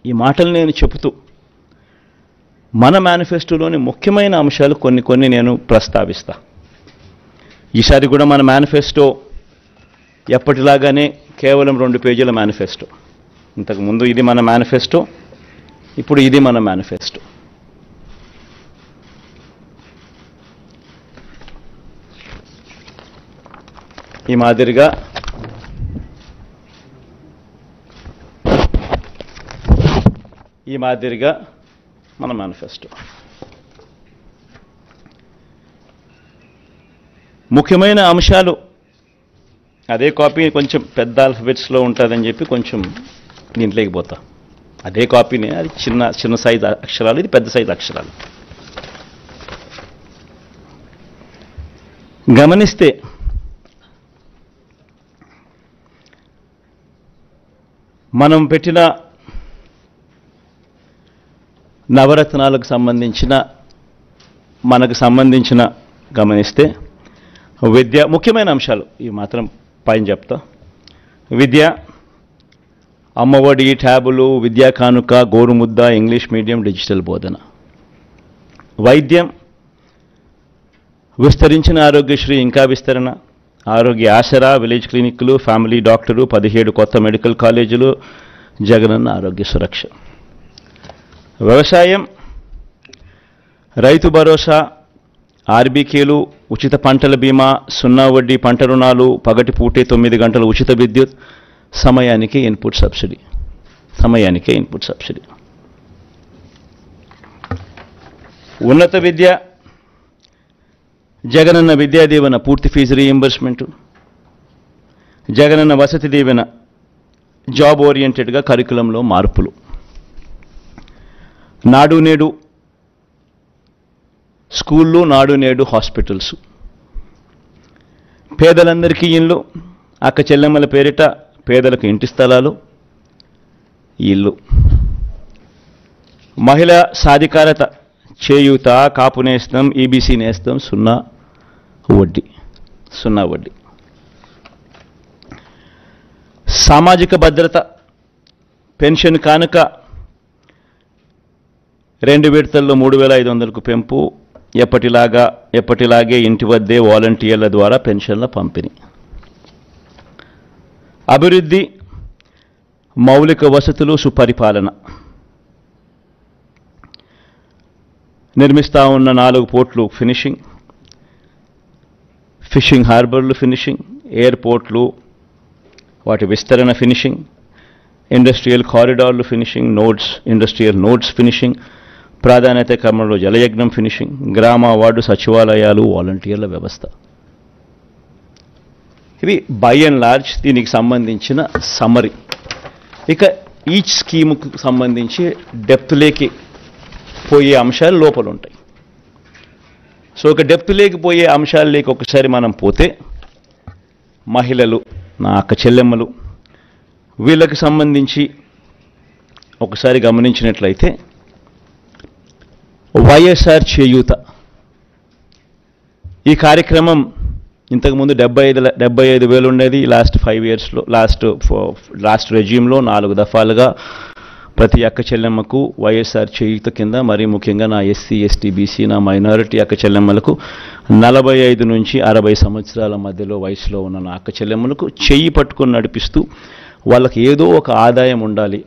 ఈ మాటలు నేను చెబుతూ మన మేనిఫెస్టోలోని ముఖ్యమైన అంశాలు కొన్ని నేను ప్రస్తావిస్తా. ఈసారి కూడా మన మేనిఫెస్టో ఎప్పటిలాగానే కేవలం 2 పేజీల మేనిఫెస్టో. ఇంతకుముందు ఇది మన మేనిఫెస్టో, ఇప్పుడు ఇది మన మేనిఫెస్టో. ఈ మాదిరిగా మన మేనిఫెస్టో. ముఖ్యమైన అంశాలు అదే కాపీ కొంచెం పెద్ద ఆల్ఫబెట్స్లో ఉంటుందని చెప్పి కొంచెం దీంట్లోకి పోతా. అదే కాపీనే, అది చిన్న సైజు అక్షరాలు, ఇది పెద్ద సైజు అక్షరాలు. గమనిస్తే మనం పెట్టిన నవరత్నాలకు సంబంధించిన గమనిస్తే విద్య ముఖ్యమైన అంశాలు ఈ మాత్రం పైన చెప్తా. విద్య, అమ్మఒడి, ట్యాబులు, విద్యా కానుక, గోరుముద్ద, ఇంగ్లీష్ మీడియం, డిజిటల్ బోధన. వైద్యం, విస్తరించిన ఆరోగ్యశ్రీ ఇంకా విస్తరణ, ఆరోగ్య ఆసరా, విలేజ్ క్లినిక్లు, ఫ్యామిలీ డాక్టరు, 17 కొత్త మెడికల్ కాలేజీలు, జగనన్న ఆరోగ్య సురక్ష. వ్యవసాయం, రైతు భరోసా, ఆర్బీకేలు, ఉచిత పంటల బీమా, 0 వడ్డీ పంట రుణాలు, పగటిపూటే 9 గంటల ఉచిత విద్యుత్, సమయానికే ఇన్పుట్ సబ్సిడీ. ఉన్నత విద్య, జగనన్న విద్యా దీవెన, పూర్తి fee reimbursement, Jagananna Vasathi Deevena, job ఓరియంటెడ్గా కరికులంలో మార్పులు, నాడు నేడు స్కూళ్ళు, నాడు నేడు హాస్పిటల్స్, పేదలందరికీ ఇళ్ళు, అక్క చెల్లెమ్మల పేరిట పేదలకు ఇంటి స్థలాలు, ఇల్లు, మహిళా సాధికారత, చేయూత, కాపు నేస్తం, ఈబీసీ నేస్తం, 0 వడ్డీ. సామాజిక భద్రత, పెన్షన్ కానుక 2 విడతల్లో 3,500కు పెంపు, ఎప్పటిలాగే ఇంటి వద్దే వాలంటీర్ల ద్వారా పెన్షన్ల పంపిణీ. అభివృద్ధి, మౌలిక వసతులు, సుపరిపాలన. నిర్మిస్తా ఉన్న 4 పోర్ట్లు ఫినిషింగ్, ఫిషింగ్ హార్బర్లు ఫినిషింగ్, ఎయిర్పోర్ట్లు వాటి విస్తరణ ఫినిషింగ్, ఇండస్ట్రియల్ కారిడార్లు ఫినిషింగ్, ఇండస్ట్రియల్ నోడ్స్ ఫినిషింగ్, ప్రాధాన్యత క్రమంలో జలయజ్ఞం ఫినిషింగ్, గ్రామ వార్డు సచివాలయాలు, వాలంటీర్ల వ్యవస్థ. ఇవి బై అండ్ లార్జ్ దీనికి సంబంధించిన సమ్మరీ. ఇక ఈచ్ స్కీముకు సంబంధించి డెప్త్లోకి పోయే అంశాలు లోపల ఉంటాయి. సో ఒక డెప్త్లోకి పోయే అంశాలలోకి ఒకసారి మనం పోతే, మహిళలు, నా అక్క చెల్లెమ్మలు, వీళ్ళకి సంబంధించి ఒకసారి గమనించినట్లయితే వైఎస్ఆర్ చేయూత ఈ కార్యక్రమం ఇంతకుముందు 75,000 ఉండేది. లాస్ట్ 5 ఇయర్స్లో లాస్ట్ రెజ్యూమ్లో 4 దఫాలుగా ప్రతి అక్క చెల్లెమ్మకు వైఎస్ఆర్ చేయూత కింద, మరీ ముఖ్యంగా నా ఎస్సీ, ఎస్టీ, బీసీ, నా మైనారిటీ అక్క చెల్లెమ్మలకు 45 నుంచి 60 సంవత్సరాల మధ్యలో వయసులో ఉన్న నా అక్క చెల్లెమ్మలకు చెయ్యి పట్టుకొని నడిపిస్తూ వాళ్ళకి ఏదో ఒక ఆదాయం ఉండాలి,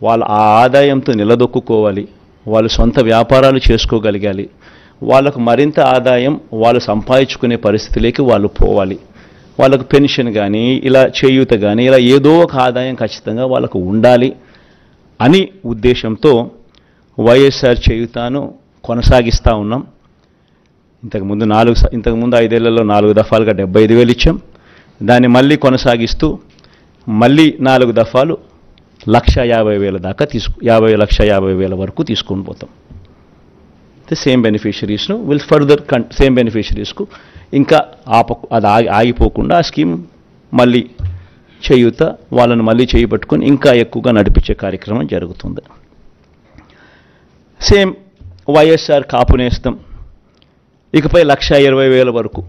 వాళ్ళ ఆ ఆదాయంతో నిలదొక్కుకోవాలి, వాళ్ళు సొంత వ్యాపారాలు చేసుకోగలగాలి, వాళ్ళకు మరింత ఆదాయం వాళ్ళు సంపాదించుకునే పరిస్థితిలోకి వాళ్ళు పోవాలి, వాళ్ళకు పెన్షన్ కానీ ఇలా చేయూత కానీ ఇలా ఏదో ఒక ఆదాయం ఖచ్చితంగా వాళ్ళకు ఉండాలి అని ఉద్దేశంతో వైఎస్ఆర్ చేయూతను కొనసాగిస్తూ ఉన్నాం. ఇంతకుముందు 5 ఏళ్లలో 4 దఫాలుగా 75,000 ఇచ్చాం. దాన్ని మళ్ళీ కొనసాగిస్తూ మళ్ళీ 4 దఫాలు 1,50,000 దాకా 50,50,000 వరకు తీసుకొని పోతాం. సేమ్ బెనిఫిషరీస్ను విల్ ఫర్దర్ సేమ్ బెనిఫిషరీస్కు ఇంకా అది ఆగిపోకుండా ఆ స్కీమ్ మళ్ళీ చేయూత వాళ్ళను మళ్ళీ చేయబట్టుకొని ఇంకా ఎక్కువగా నడిపించే కార్యక్రమం జరుగుతుంది. సేమ్ వైఎస్ఆర్ కాపు నేస్తం ఇకపై 1,20,000 వరకు.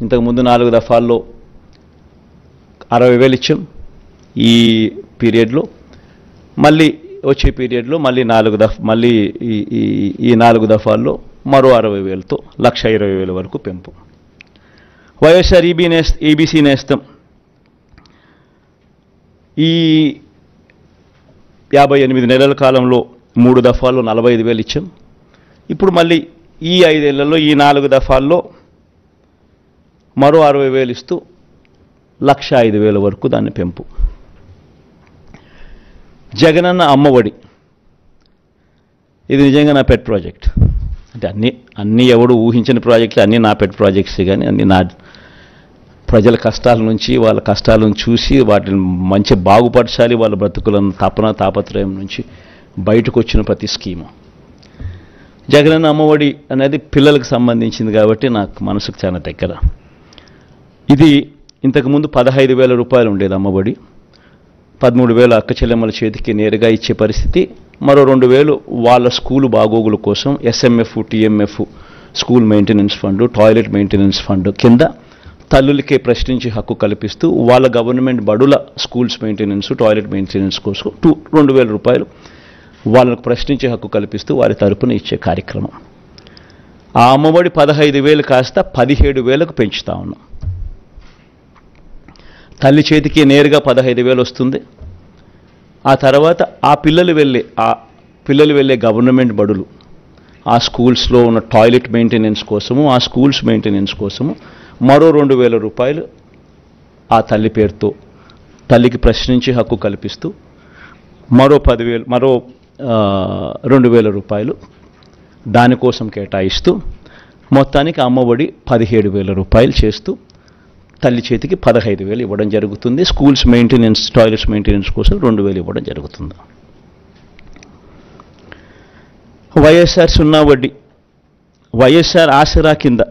ఇంతకుముందు 4 దఫాల్లో 60,000 ఇచ్చాం. ఈ పీరియడ్లో మళ్ళీ వచ్చే పీరియడ్లో మళ్ళీ మళ్ళీ ఈ 4 దఫాల్లో మరో 60,000తో 1,20,000 వరకు పెంపు. వైఎస్ఆర్ ఈబీసీ నేస్తం ఈ 58 నెలల కాలంలో 3 దఫాల్లో 45,000 ఇచ్చాం. ఇప్పుడు మళ్ళీ ఈ 5 ఏళ్లలో ఈ 4 దఫాల్లో మరో 60,000 ఇస్తూ 1,05,000 వరకు దాన్ని పెంపు. జగనన్న అమ్మఒడి ఇది నిజంగా నా పెట్ ప్రాజెక్ట్. అంటే అన్నీ ఎవడు ఊహించిన ప్రాజెక్టులు అన్నీ నా పెట్ ప్రాజెక్ట్స్, కానీ అన్నీ నా ప్రజల కష్టాల నుంచి వాళ్ళ కష్టాలను చూసి వాటిని మంచి బాగుపరచాలి, వాళ్ళ బ్రతుకులను తాపత్రయం నుంచి బయటకు వచ్చిన ప్రతి స్కీము. జగనన్న అమ్మఒడి అనేది పిల్లలకు సంబంధించింది కాబట్టి నాకు మనసుకు చాలా దగ్గర. ఇది ఇంతకుముందు 15,000 రూపాయలు ఉండేది అమ్మఒడి. 13,000 అక్క చెల్లెమ్మల చేతికి నేరుగా ఇచ్చే పరిస్థితి. మరో 2,000 వాళ్ళ స్కూలు బాగోగుల కోసం SMF, TMF, school maintenance fund, toilet maintenance fund కింద తల్లులకే ప్రశ్నించి హక్కు కల్పిస్తూ వాళ్ళ గవర్నమెంట్ బడుల స్కూల్స్ మెయింటెనెన్స్, టాయిలెట్ మెయింటెనెన్స్ కోసం 2,000 రూపాయలు వాళ్ళకు ప్రశ్నించే హక్కు కల్పిస్తూ వారి తరపున ఇచ్చే కార్యక్రమం. ఆ అమ్మఒడి 15,000 కాస్త 17,000కు పెంచుతా ఉన్నాం. తల్లి చేతికి నేరుగా 15,000 వస్తుంది. ఆ తర్వాత ఆ పిల్లలు వెళ్ళే గవర్నమెంట్ బడులు, ఆ స్కూల్స్లో ఉన్న టాయిలెట్ మెయింటెనెన్స్ కోసము, ఆ స్కూల్స్ మెయింటెనెన్స్ కోసము మరో 2,000 రూపాయలు ఆ తల్లి పేరుతో తల్లికి ప్రశ్నించే హక్కు కల్పిస్తూ మరో 2,000 రూపాయలు దానికోసం కేటాయిస్తూ మొత్తానికి అమ్మఒడి 17,000 రూపాయలు చేస్తూ తల్లి చేతికి 15,000 ఇవ్వడం జరుగుతుంది. స్కూల్స్ మెయింటెనెన్స్, టాయిలెట్స్ మెయింటెనెన్స్ కోసం 2,000 ఇవ్వడం జరుగుతుంది. వైఎస్ఆర్ సున్నా వడ్డీ, వైఎస్ఆర్ ఆసరా కింద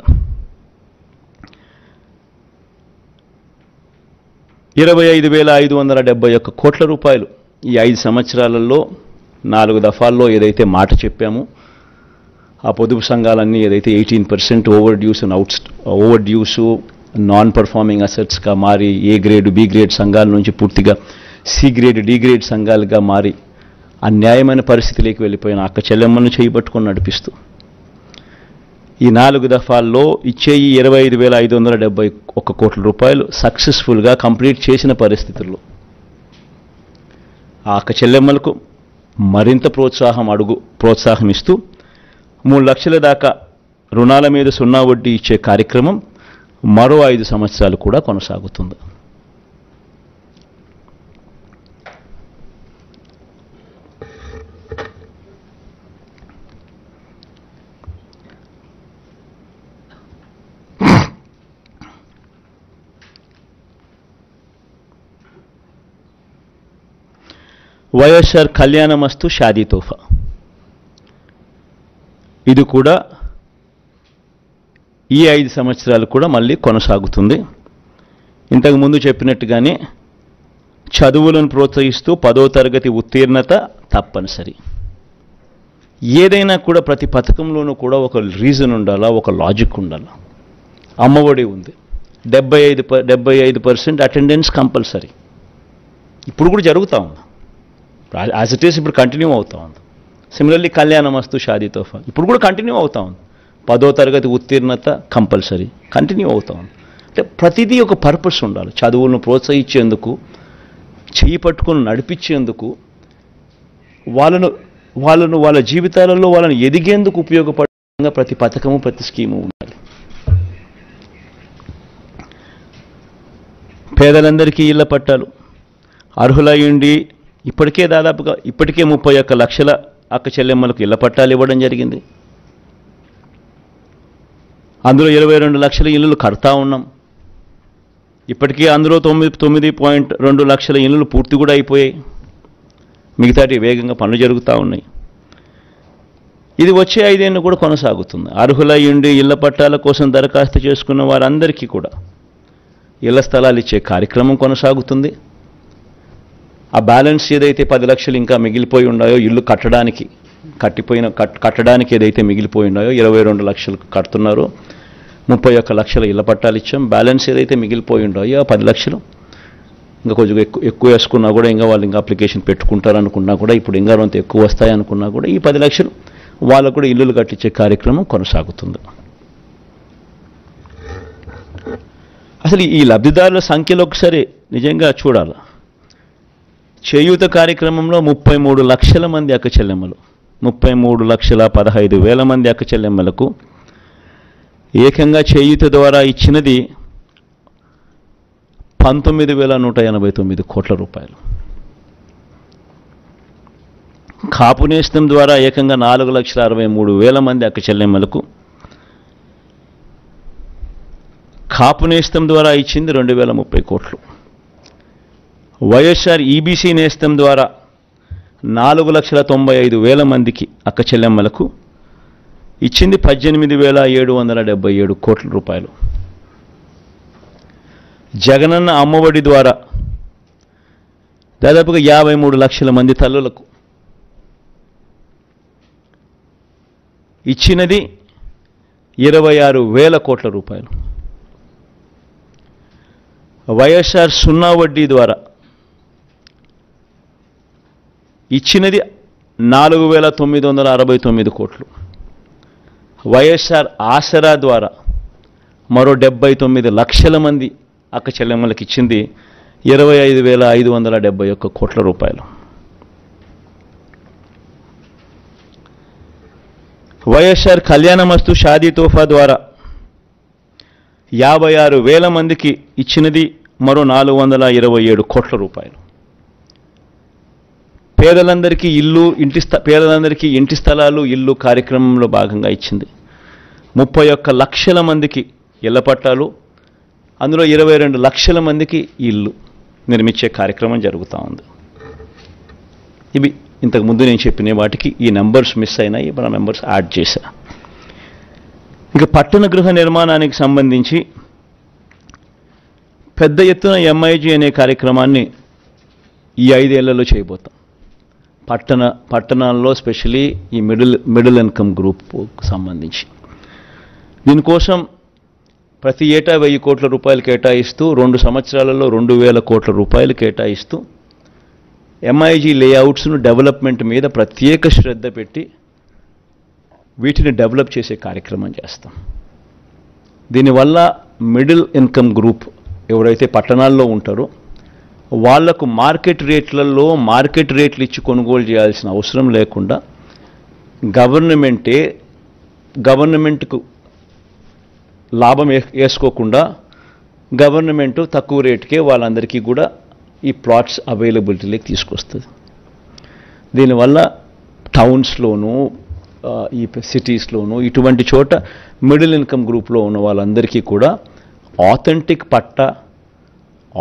25,571 కోట్ల రూపాయలు ఈ 5 సంవత్సరాలలో 4 దఫాల్లో ఏదైతే మాట చెప్పామో ఆ పొదుపు సంఘాలన్నీ ఏదైతే 18% ఓవర్ డ్యూస్ నాన్ పర్ఫార్మింగ్ అసెట్స్గా మారి ఏ గ్రేడ్, బి గ్రేడ్ సంఘాల నుంచి పూర్తిగా సి గ్రేడ్, డి గ్రేడ్ సంఘాలుగా మారి అన్యాయమైన పరిస్థితిలోకి వెళ్ళిపోయిన అక్క చెల్లెమ్మలను చేయబట్టుకొని నడిపిస్తూ ఈ 4 దఫాల్లో ఇచ్చే ఈ 25,571 కోట్ల రూపాయలు సక్సెస్ఫుల్గా కంప్లీట్ చేసిన పరిస్థితుల్లో ఆ అక్క చెల్లెమ్మలకు మరింత ప్రోత్సాహం ఇస్తూ 3 లక్షల దాకా రుణాల మీద సున్నా వడ్డీ ఇచ్చే కార్యక్రమం మరో 5 సంవత్సరాలు కూడా కొనసాగుతుంది. వైఎస్ఆర్ కళ్యాణమస్తు షాదీ తోఫా, ఇది కూడా ఈ 5 సంవత్సరాలు కూడా మళ్ళీ కొనసాగుతుంది. ఇంతకుముందు చెప్పినట్టుగానే చదువులను ప్రోత్సహిస్తూ 10వ తరగతి ఉత్తీర్ణత తప్పనిసరి. ఏదైనా కూడా ప్రతి పథకంలోనూ కూడా ఒక రీజన్ ఉండాలా, ఒక లాజిక్ ఉండాలా. అమ్మఒడి ఉంది, 75% అటెండెన్స్ కంపల్సరీ. ఇప్పుడు కూడా జరుగుతూ ఉంది, యాజ్ ఇట్ ఈస్ ఇప్పుడు కంటిన్యూ అవుతూ ఉంది. సిమిలర్లీ కళ్యాణమస్తు షాదీ తోఫా ఇప్పుడు కూడా కంటిన్యూ అవుతూ ఉంది. 10వ తరగతి ఉత్తీర్ణత కంపల్సరీ కంటిన్యూ అవుతూ ఉంది. అంటే ప్రతిదీ ఒక పర్పస్ ఉండాలి. చదువులను ప్రోత్సహించేందుకు, చేయి పట్టుకొని నడిపించేందుకు, వాళ్ళ జీవితాలలో వాళ్ళని ఎదిగేందుకు ఉపయోగపడే ప్రతి పథకము, ప్రతి స్కీము ఉండాలి. పేదలందరికీ ఇళ్ల పట్టాలు అర్హులయ్యుండి ఇప్పటికే 31 లక్షల అక్క చెల్లెమ్మలకు ఇళ్ల పట్టాలు ఇవ్వడం జరిగింది. అందులో 22 లక్షల ఇళ్ళు కడతా ఉన్నాం. ఇప్పటికే అందులో 9.2 లక్షల ఇళ్ళు పూర్తి కూడా అయిపోయాయి. మిగతాటి వేగంగా పనులు జరుగుతూ ఉన్నాయి. ఇది వచ్చే 5 ఏళ్ళు కూడా కొనసాగుతుంది. అర్హులయ్యుండి ఇళ్ల పట్టాల కోసం దరఖాస్తు చేసుకున్న వారందరికీ కూడా ఇళ్ల స్థలాలు ఇచ్చే కార్యక్రమం కొనసాగుతుంది. ఆ బ్యాలెన్స్ ఏదైతే 10 లక్షలు ఇంకా మిగిలిపోయి ఉన్నాయో ఇల్లు కట్టడానికి ఏదైతే మిగిలిపోయి ఉన్నాయో 22 లక్షలు కడుతున్నారో 31 లక్షల ఇళ్ల పట్టాలు ఇచ్చాం. బ్యాలెన్స్ ఏదైతే మిగిలిపోయి ఉన్నాయో 10 లక్షలు ఇంకా కొంచెం ఎక్కువ వేసుకున్నా కూడా ఇంకా వాళ్ళు ఇంకా అప్లికేషన్ పెట్టుకుంటారనుకున్నా కూడా ఇప్పుడు ఇంకా కొంత ఎక్కువ వస్తాయనుకున్నా కూడా ఈ 10 లక్షలు వాళ్ళకు కూడా ఇల్లులు కట్టించే కార్యక్రమం కొనసాగుతుంది. అసలు ఈ లబ్ధిదారుల సంఖ్యలో ఒకసారి నిజంగా చూడాలి. చేయూత కార్యక్రమంలో 33 లక్షల మంది అక్క చెల్లెమ్మలు, 33,15,000 మంది అక్క చెల్లెమ్మలకు ఏకంగా చేయూత ద్వారా ఇచ్చినది 19,189 కోట్ల రూపాయలు. కాపు నేస్తం ద్వారా ఏకంగా 4,63,000 మంది అక్క చెల్లెమ్మలకు, కాపు నేస్తం ద్వారా ఇచ్చింది 2,030 కోట్లు. వైఎస్ఆర్ ఈబీసీ నేస్తం ద్వారా 4,95,000 మందికి అక్క చెల్లెమ్మలకు ఇచ్చింది 18,777 కోట్ల రూపాయలు. జగనన్న అమ్మఒడి ద్వారా దాదాపుగా 53 లక్షల మంది తల్లులకు ఇచ్చినది 26,000 కోట్ల రూపాయలు. వైఎస్ఆర్ సున్నా వడ్డీ ద్వారా ఇచ్చినది 4,969 కోట్లు. వైఎస్ఆర్ ఆసరా ద్వారా మరో 79 లక్షల మంది అక్క చెల్లెమ్మలకు ఇచ్చింది 25,571 కోట్ల రూపాయలు. వైఎస్ఆర్ కళ్యాణమస్తు షాదీ తోఫా ద్వారా 56,000 మందికి ఇచ్చినది మరో 427 కోట్ల రూపాయలు. పేదలందరికీ పేదలందరికీ ఇంటి స్థలాలు ఇల్లు కార్యక్రమంలో భాగంగా ఇచ్చింది 31 లక్షల మందికి ఇళ్ల పట్టాలు, అందులో 22 లక్షల మందికి ఇల్లు నిర్మించే కార్యక్రమం జరుగుతూ ఉంది. ఇవి ఇంతకుముందు నేను చెప్పిన వాటికి ఈ నెంబర్స్ మిస్ అయినాయి, మన నెంబర్స్ యాడ్ చేశా. ఇంకా పట్టణ గృహ నిర్మాణానికి సంబంధించి పెద్ద ఎత్తున ఎంఐజీ అనే కార్యక్రమాన్ని ఈ 5 ఏళ్లలో చేయబోతాం. పట్టణాల్లో స్పెషలీ ఈ మిడిల్ ఇన్కమ్ గ్రూప్కు సంబంధించి దీనికోసం ప్రతి ఏటా 1,000 కోట్ల రూపాయలు కేటాయిస్తూ 2 సంవత్సరాలలో 2,000 కోట్ల రూపాయలు కేటాయిస్తూ ఎంఐజీ లేఅవుట్స్ను డెవలప్మెంట్ మీద ప్రత్యేక శ్రద్ధ పెట్టి వీటిని డెవలప్ చేసే కార్యక్రమం చేస్తాం. దీనివల్ల మిడిల్ ఇన్కమ్ గ్రూప్ ఎవరైతే పట్టణాల్లో ఉంటారో వాళ్లకు మార్కెట్ రేట్లు ఇచ్చి కొనుగోలు చేయాల్సిన అవసరం లేకుండా గవర్నమెంట్కు లాభం వేసుకోకుండా గవర్నమెంటు తక్కువ రేటుకే వాళ్ళందరికీ కూడా ఈ ప్లాట్స్ అవైలబిలిటీలోకి తీసుకొస్తుంది. దీనివల్ల టౌన్స్లోనూ ఈ సిటీస్లోనూ ఇటువంటి చోట మిడిల్ ఇన్కమ్ గ్రూప్లో ఉన్న వాళ్ళందరికీ కూడా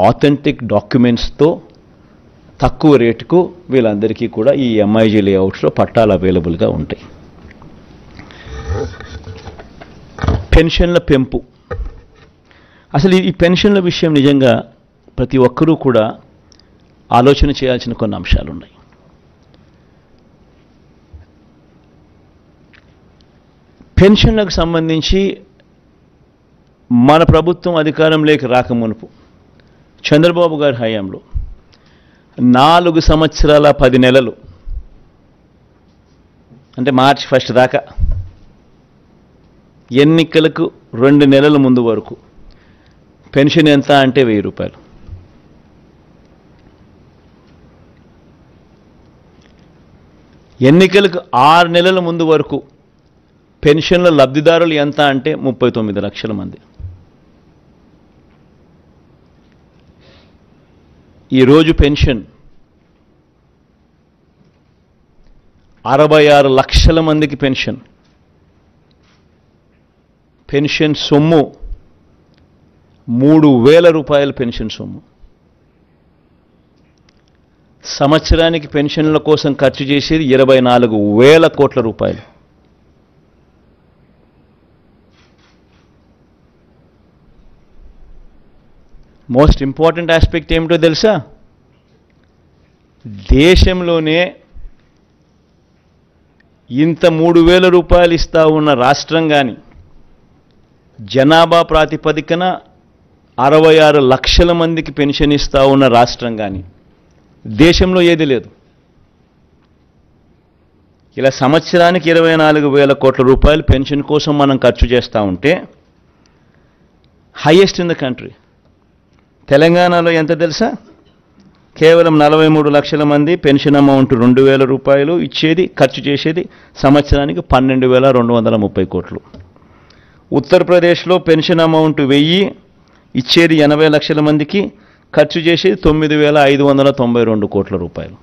ఆథెంటిక్ డాక్యుమెంట్స్తో తక్కువ రేటుకు వీళ్ళందరికీ కూడా ఈ ఎంఐజీ లేఅవుట్స్లో పట్టాలు అవైలబుల్గా ఉంటాయి. పెన్షన్ల పెంపు. అసలు ఈ పెన్షన్ల విషయం నిజంగా ప్రతి ఒక్కరూ కూడా ఆలోచన చేయాల్సిన కొన్ని అంశాలు ఉన్నాయి. పెన్షన్లకు సంబంధించి మన ప్రభుత్వం అధికారంలోకి రాకమునుపు చంద్రబాబు గారి హయాంలో 4 సంవత్సరాల 10 నెలలు అంటే మార్చి 1 దాకా ఎన్నికలకు 2 నెలల ముందు వరకు పెన్షన్ ఎంత అంటే 1,000 రూపాయలు. ఎన్నికలకు 6 నెలల ముందు వరకు పెన్షన్ల లబ్ధిదారులు ఎంత అంటే 39 లక్షల మంది. ఈరోజు పెన్షన్ 66 లక్షల మందికి పెన్షన్ సొమ్ము 3,000 రూపాయల పెన్షన్ సొమ్ము. సంవత్సరానికి పెన్షన్ల కోసం ఖర్చు చేసేది 24,000 కోట్ల రూపాయలు. మోస్ట్ ఇంపార్టెంట్ ఆస్పెక్ట్ ఏమిటో తెలుసా? దేశంలోనే ఇంత 3,000 రూపాయలు ఇస్తా ఉన్న రాష్ట్రం కానీ జనాభా ప్రాతిపదికన 66 లక్షల మందికి పెన్షన్ ఇస్తూ ఉన్న రాష్ట్రం కానీ దేశంలో ఏది లేదు. ఇలా సంవత్సరానికి 24,000 కోట్ల రూపాయలు పెన్షన్ కోసం మనం ఖర్చు చేస్తూ ఉంటే హైయెస్ట్ ఇన్ ద కంట్రీ. తెలంగాణలో ఎంత తెలుసా? కేవలం 43 లక్షల మంది పెన్షన్ అమౌంట్ 2,000 రూపాయలు ఇచ్చేది, ఖర్చు చేసేది సంవత్సరానికి 12,230 కోట్లు. ఉత్తరప్రదేశ్లో పెన్షన్ అమౌంట్ 1000 ఇచ్చేది 80 లక్షల మందికి, ఖర్చు చేసేది 9,592 కోట్ల రూపాయలు.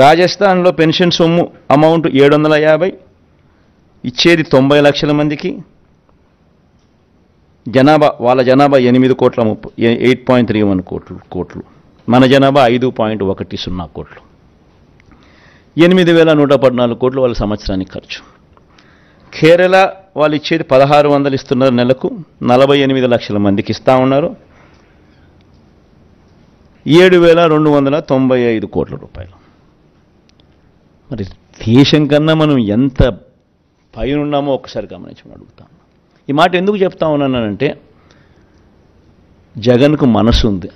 రాజస్థాన్లో పెన్షన్ సొమ్ము అమౌంట్ 750 ఇచ్చేది 90 లక్షల మందికి, వాళ్ళ జనాభా 8.31 కోట్లు, మన జనాభా 5.10 కోట్లు. 8,114 కోట్లు వాళ్ళ సంవత్సరానికి ఖర్చు. కేరళ వాళ్ళు ఇచ్చేది 1,600 ఇస్తున్నారు నెలకు, 48 లక్షల మందికి ఇస్తూ ఉన్నారు, 7,295 కోట్ల రూపాయలు. మరి దేశం కన్నా మనం ఎంత పైన ఉన్నామో ఒకసారి గమనించమని అడుగుతాం. ఈ మాట ఎందుకు చెప్తా ఉన్నానంటే జగన్కు మనసు ఉంది,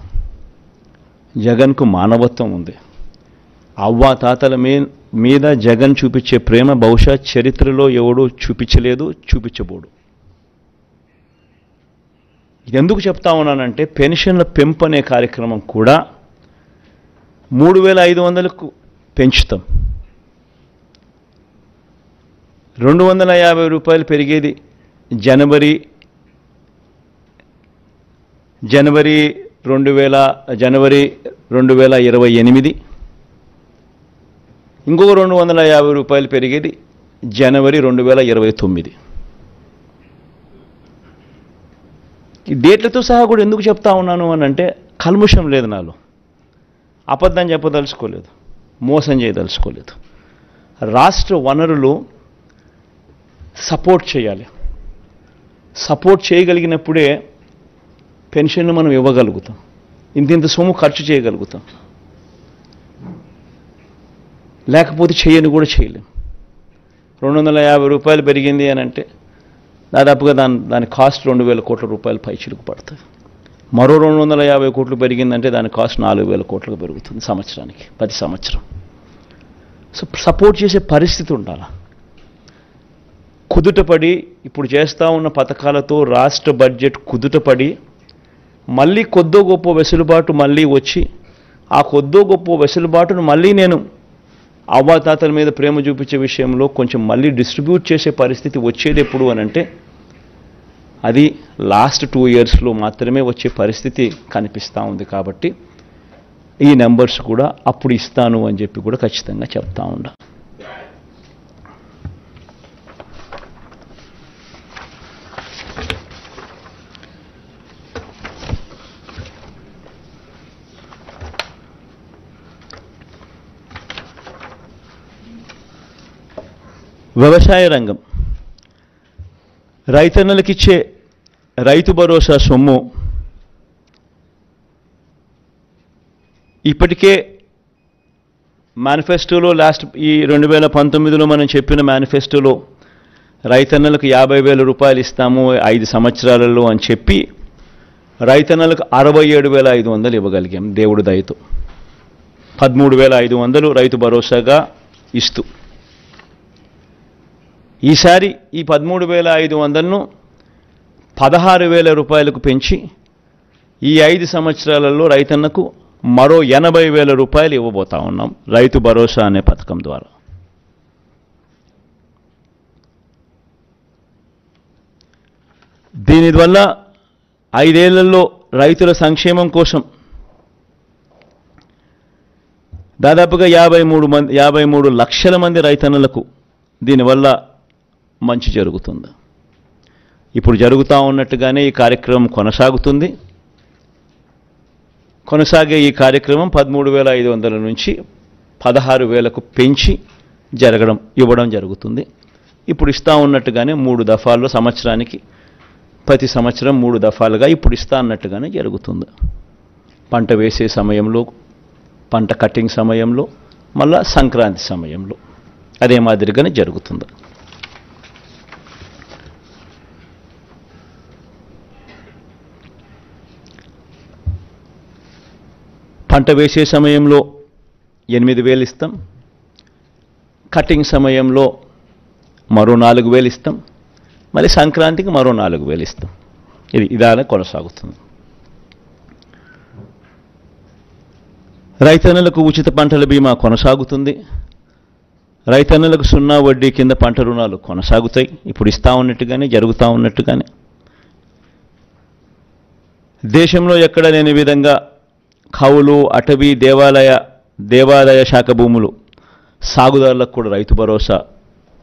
జగన్కు మానవత్వం ఉంది. అవ్వాతాతల మీద జగన్ చూపించే ప్రేమ బహుశా చరిత్రలో ఎవడూ చూపించలేదు, చూపించబోడు. ఇది ఎందుకు చెప్తా ఉన్నానంటే పెన్షన్ల పెంపు అనే కార్యక్రమం కూడా 3,500కు పెంచుతాం. 250 రూపాయలు పెరిగేది జనవరి 2028, ఇంకొక 250 రూపాయలు పెరిగేది జనవరి 2029. ఈ డేట్లతో సహా కూడా ఎందుకు చెప్తా ఉన్నాను అని అంటే కల్ముషం లేదు నాలో, అబద్ధం చెప్పదలుచుకోలేదు, మోసం చేయదలుచుకోలేదు. రాష్ట్ర వనరులు సపోర్ట్ చేయాలి. సపోర్ట్ చేయగలిగినప్పుడే పెన్షన్ను మనం ఇవ్వగలుగుతాం, ఇంత సొమ్ము ఖర్చు చేయగలుగుతాం. లేకపోతే చేయని కూడా చేయలేం. 250 రూపాయలు పెరిగింది అని అంటే దాదాపుగా దాని కాస్ట్ 2,000 కోట్ల రూపాయలు పైచిలుకు పడుతుంది. మరో 250 కోట్లు పెరిగిందంటే దాని కాస్ట్ 4,000 కోట్లకు పెరుగుతుంది సంవత్సరానికి, ప్రతి సంవత్సరం. సో సపోర్ట్ చేసే పరిస్థితి ఉండాలి. కుదుటపడి ఇప్పుడు చేస్తూ ఉన్న పథకాలతో రాష్ట్ర బడ్జెట్ కుదుటపడి మళ్ళీ కొద్దో గొప్ప వెసులుబాటు మళ్ళీ వచ్చి ఆ కొద్దో గొప్ప వెసులుబాటును మళ్ళీ నేను అవ్వాతాతల మీద ప్రేమ చూపించే విషయంలో కొంచెం మళ్ళీ డిస్ట్రిబ్యూట్ చేసే పరిస్థితి వచ్చేది ఎప్పుడు అని అంటే అది లాస్ట్ 2 ఇయర్స్లో మాత్రమే వచ్చే పరిస్థితి కనిపిస్తూ ఉంది. కాబట్టి ఈ నెంబర్స్ కూడా అప్పుడు ఇస్తాను అని చెప్పి కూడా ఖచ్చితంగా చెప్తా ఉండ. వ్యవసాయ రంగం, రైతన్నలకిచ్చే రైతు భరోసా సొమ్ము ఇప్పటికే మేనిఫెస్టోలో ఈ 2019లో మనం చెప్పిన మేనిఫెస్టోలో రైతన్నలకు 50,000 రూపాయలు ఇస్తాము 5 సంవత్సరాలలో అని చెప్పి రైతన్నలకు 67,500 ఇవ్వగలిగాం దేవుడి దయతో. 13,500 రైతు భరోసాగా ఇస్తూ ఈసారి ఈ 13,500ను 16,000 రూపాయలకు పెంచి ఈ 5 సంవత్సరాలలో రైతన్నకు మరో 80,000 రూపాయలు ఇవ్వబోతా ఉన్నాం రైతు భరోసా అనే పథకం ద్వారా. దీనివల్ల 5 ఏళ్లలో రైతుల సంక్షేమం కోసం దాదాపుగా 53 లక్షల మంది రైతన్నలకు దీనివల్ల మంచి జరుగుతుంది. ఇప్పుడు జరుగుతూ ఉన్నట్టుగానే ఈ కార్యక్రమం కొనసాగుతుంది. కొనసాగే ఈ కార్యక్రమం 13,500 నుంచి 16,000కు పెంచి ఇవ్వడం జరుగుతుంది. ఇప్పుడు ఇస్తూ ఉన్నట్టుగానే 3 దఫాల్లో సంవత్సరానికి ప్రతి సంవత్సరం 3 దఫాలుగా ఇప్పుడు ఇస్తా అన్నట్టుగానే జరుగుతుంది. పంట వేసే సమయంలో, పంట కటింగ్ సమయంలో, మళ్ళా సంక్రాంతి సమయంలో అదే మాదిరిగానే జరుగుతుంది. పంట వేసే సమయంలో 8,000 ఇస్తాం, కటింగ్ సమయంలో మరో 4,000 ఇస్తాం, మళ్ళీ సంక్రాంతికి మరో 4,000 ఇస్తాం. ఇదానే కొనసాగుతుంది. రైతన్నలకు ఉచిత పంటల బీమా కొనసాగుతుంది. రైతన్నలకు 0 వడ్డీ కింద పంట రుణాలు కొనసాగుతాయి. ఇప్పుడు ఇస్తా ఉన్నట్టుగానే జరుగుతూ ఉన్నట్టుగానే. దేశంలో ఎక్కడ లేని విధంగా కౌలు, అటవీ, దేవాదాయ శాఖ భూములు సాగుదారులకు కూడా రైతు భరోసా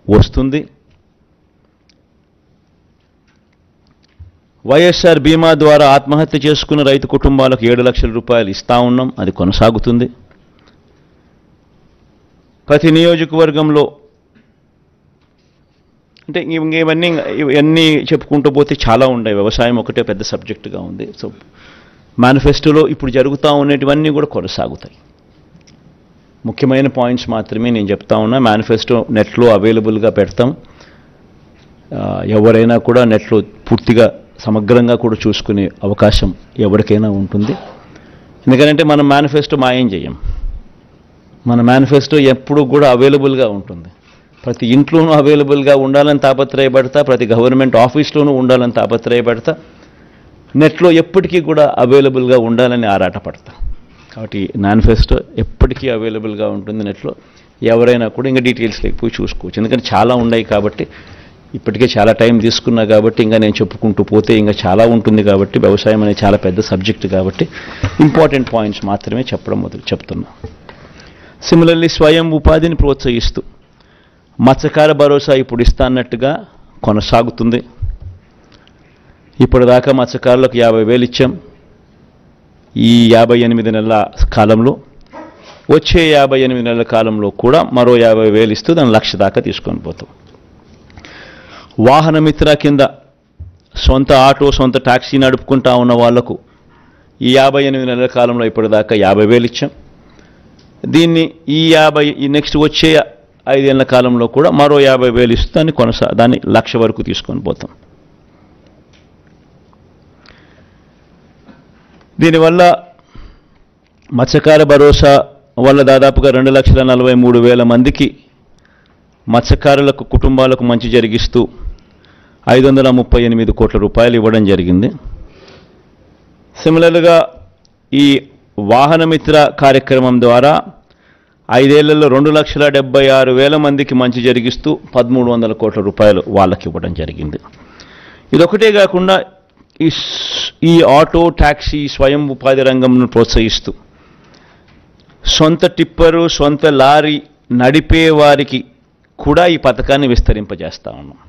వస్తుంది. వైఎస్ఆర్ బీమా ద్వారా ఆత్మహత్య చేసుకున్న రైతు కుటుంబాలకు 7 లక్షల రూపాయలు ఇస్తా ఉన్నాం. అది కొనసాగుతుంది. ప్రతి నియోజకవర్గంలో అంటే ఇవన్నీ చెప్పుకుంటూ పోతే చాలా ఉన్నాయి. వ్యవసాయం ఒకటే పెద్ద సబ్జెక్టుగా ఉంది. సో మేనిఫెస్టోలో ఇప్పుడు జరుగుతూ ఉన్నటివన్నీ కూడా కొనసాగుతాయి. ముఖ్యమైన పాయింట్స్ మాత్రమే నేను చెప్తా ఉన్నా. మేనిఫెస్టో నెట్లో అవైలబుల్గా పెడతాం. ఎవరైనా కూడా నెట్లో పూర్తిగా సమగ్రంగా కూడా చూసుకునే అవకాశం ఎవరికైనా ఉంటుంది. ఎందుకంటే మనం మేనిఫెస్టో మాయం చేయం. మన మేనిఫెస్టో ఎప్పుడు కూడా అవైలబుల్గా ఉంటుంది. ప్రతి ఇంట్లోనూ అవైలబుల్గా ఉండాలని తాపత్రయపడతా, ప్రతి గవర్నమెంట్ ఆఫీస్లోనూ ఉండాలని తాపత్రయపడతా, నెట్లో ఎప్పటికీ కూడా అవైలబుల్గా ఉండాలని ఆరాటపడతా. కాబట్టి మేనిఫెస్టో ఎప్పటికీ అవైలబుల్గా ఉంటుంది నెట్లో. ఎవరైనా కూడా ఇంకా డీటెయిల్స్లోకి పోయి చూసుకోవచ్చు. ఎందుకంటే చాలా ఉన్నాయి కాబట్టి, ఇప్పటికే చాలా టైం తీసుకున్నా కాబట్టి, ఇంకా నేను చెప్పుకుంటూ పోతే ఇంకా చాలా ఉంటుంది కాబట్టి, వ్యవసాయం అనేది చాలా పెద్ద సబ్జెక్ట్ కాబట్టి ఇంపార్టెంట్ పాయింట్స్ మాత్రమే చెప్తున్నా. సిమిలర్లీ స్వయం ఉపాధిని ప్రోత్సహిస్తూ మత్స్యకార భరోసా ఇప్పుడు ఇస్తాన్నట్టుగా కొనసాగుతుంది. ఇప్పటిదాకా మత్స్యకారులకు 50,000 ఇచ్చాం. ఈ 58 నెలల కాలంలో, వచ్చే 58 నెలల కాలంలో కూడా మరో 50,000 ఇస్తూ దాన్ని 1,00,000 దాకా తీసుకొని పోతాం. వాహన మిత్ర కింద సొంత ఆటో, సొంత టాక్సీ నడుపుకుంటా ఉన్న వాళ్లకు ఈ 58 నెలల కాలంలో ఇప్పటిదాకా 50,000 ఇచ్చాం. దీన్ని ఈ నెక్స్ట్ వచ్చే 5 ఏళ్ల కాలంలో కూడా మరో 50,000 ఇస్తూ దాన్ని 1,00,000 వరకు తీసుకొని పోతాం. దీనివల్ల మత్స్యకార భరోసా వల్ల దాదాపుగా 2,43,000 మందికి మత్స్యకారులకు కుటుంబాలకు మంచి జరిగిస్తూ 538 కోట్ల రూపాయలు ఇవ్వడం జరిగింది. సిమిలర్గా ఈ వాహన మిత్ర కార్యక్రమం ద్వారా 5 ఏళ్లలో 2,76,000 మందికి మంచి జరిగిస్తూ 1,300 కోట్ల రూపాయలు వాళ్ళకి ఇవ్వడం జరిగింది. ఇదొకటే కాకుండా ఈ ఆటో, టాక్సీ, స్వయం ఉపాధి రంగంను ప్రోత్సహిస్తూ సొంత టిప్పరు, సొంత లారీ నడిపే వారికి కూడా ఈ పథకాన్ని విస్తరింపజేస్తా ఉన్నాం.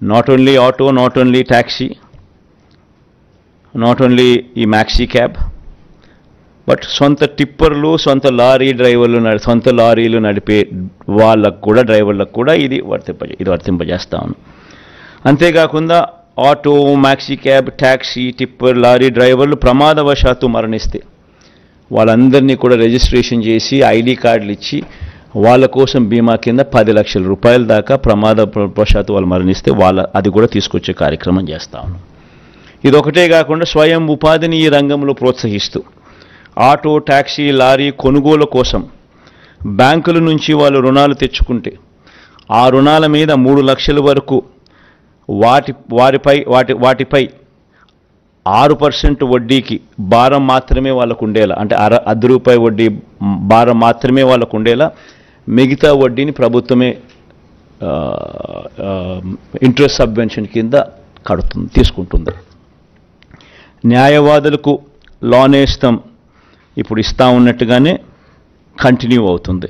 Not only auto, not only taxi, not only ఈ మ్యాక్సీ క్యాబ్, బట్ సొంత టిప్పర్లు, సొంత లారీ డ్రైవర్లు, సొంత లారీలు నడిపే వాళ్ళకు కూడా, డ్రైవర్లకు కూడా ఇది వర్తింపజేస్తా ఉన్నాం. అంతేకాకుండా auto, maxi cab, taxi, tipper, lorry డ్రైవర్లు ప్రమాదవశాత్తు మరణిస్తే వాళ్ళందరినీ కూడా రిజిస్ట్రేషన్ చేసి ఐడి కార్డులు ఇచ్చి వాళ్ళ కోసం బీమా కింద 10 లక్షల రూపాయల దాకా ప్రమాదవశాత్తు వాళ్ళు మరణిస్తే అది కూడా తీసుకొచ్చే కార్యక్రమం చేస్తా ఉన్నాం. ఇదొకటే కాకుండా స్వయం ఉపాధిని ఈ రంగంలో ప్రోత్సహిస్తూ ఆటో, టాక్సీ, లారీ కొనుగోలు కోసం బ్యాంకుల నుంచి వాళ్ళు రుణాలు తెచ్చుకుంటే ఆ రుణాల మీద 3 లక్షల వరకు వాటిపై 6% వడ్డీకి భారం మాత్రమే వాళ్ళకు ఉండేలా, అంటే ₹1 వడ్డీ భారం మాత్రమే వాళ్ళకు ఉండేలా మిగతా వడ్డీని ప్రభుత్వమే ఇంట్రెస్ట్ సబ్వెన్షన్ కింద తీసుకుంటుంది. న్యాయవాదులకు లాన్ నేస్తం ఇప్పుడు ఇస్తా ఉన్నట్టుగానే కంటిన్యూ అవుతుంది.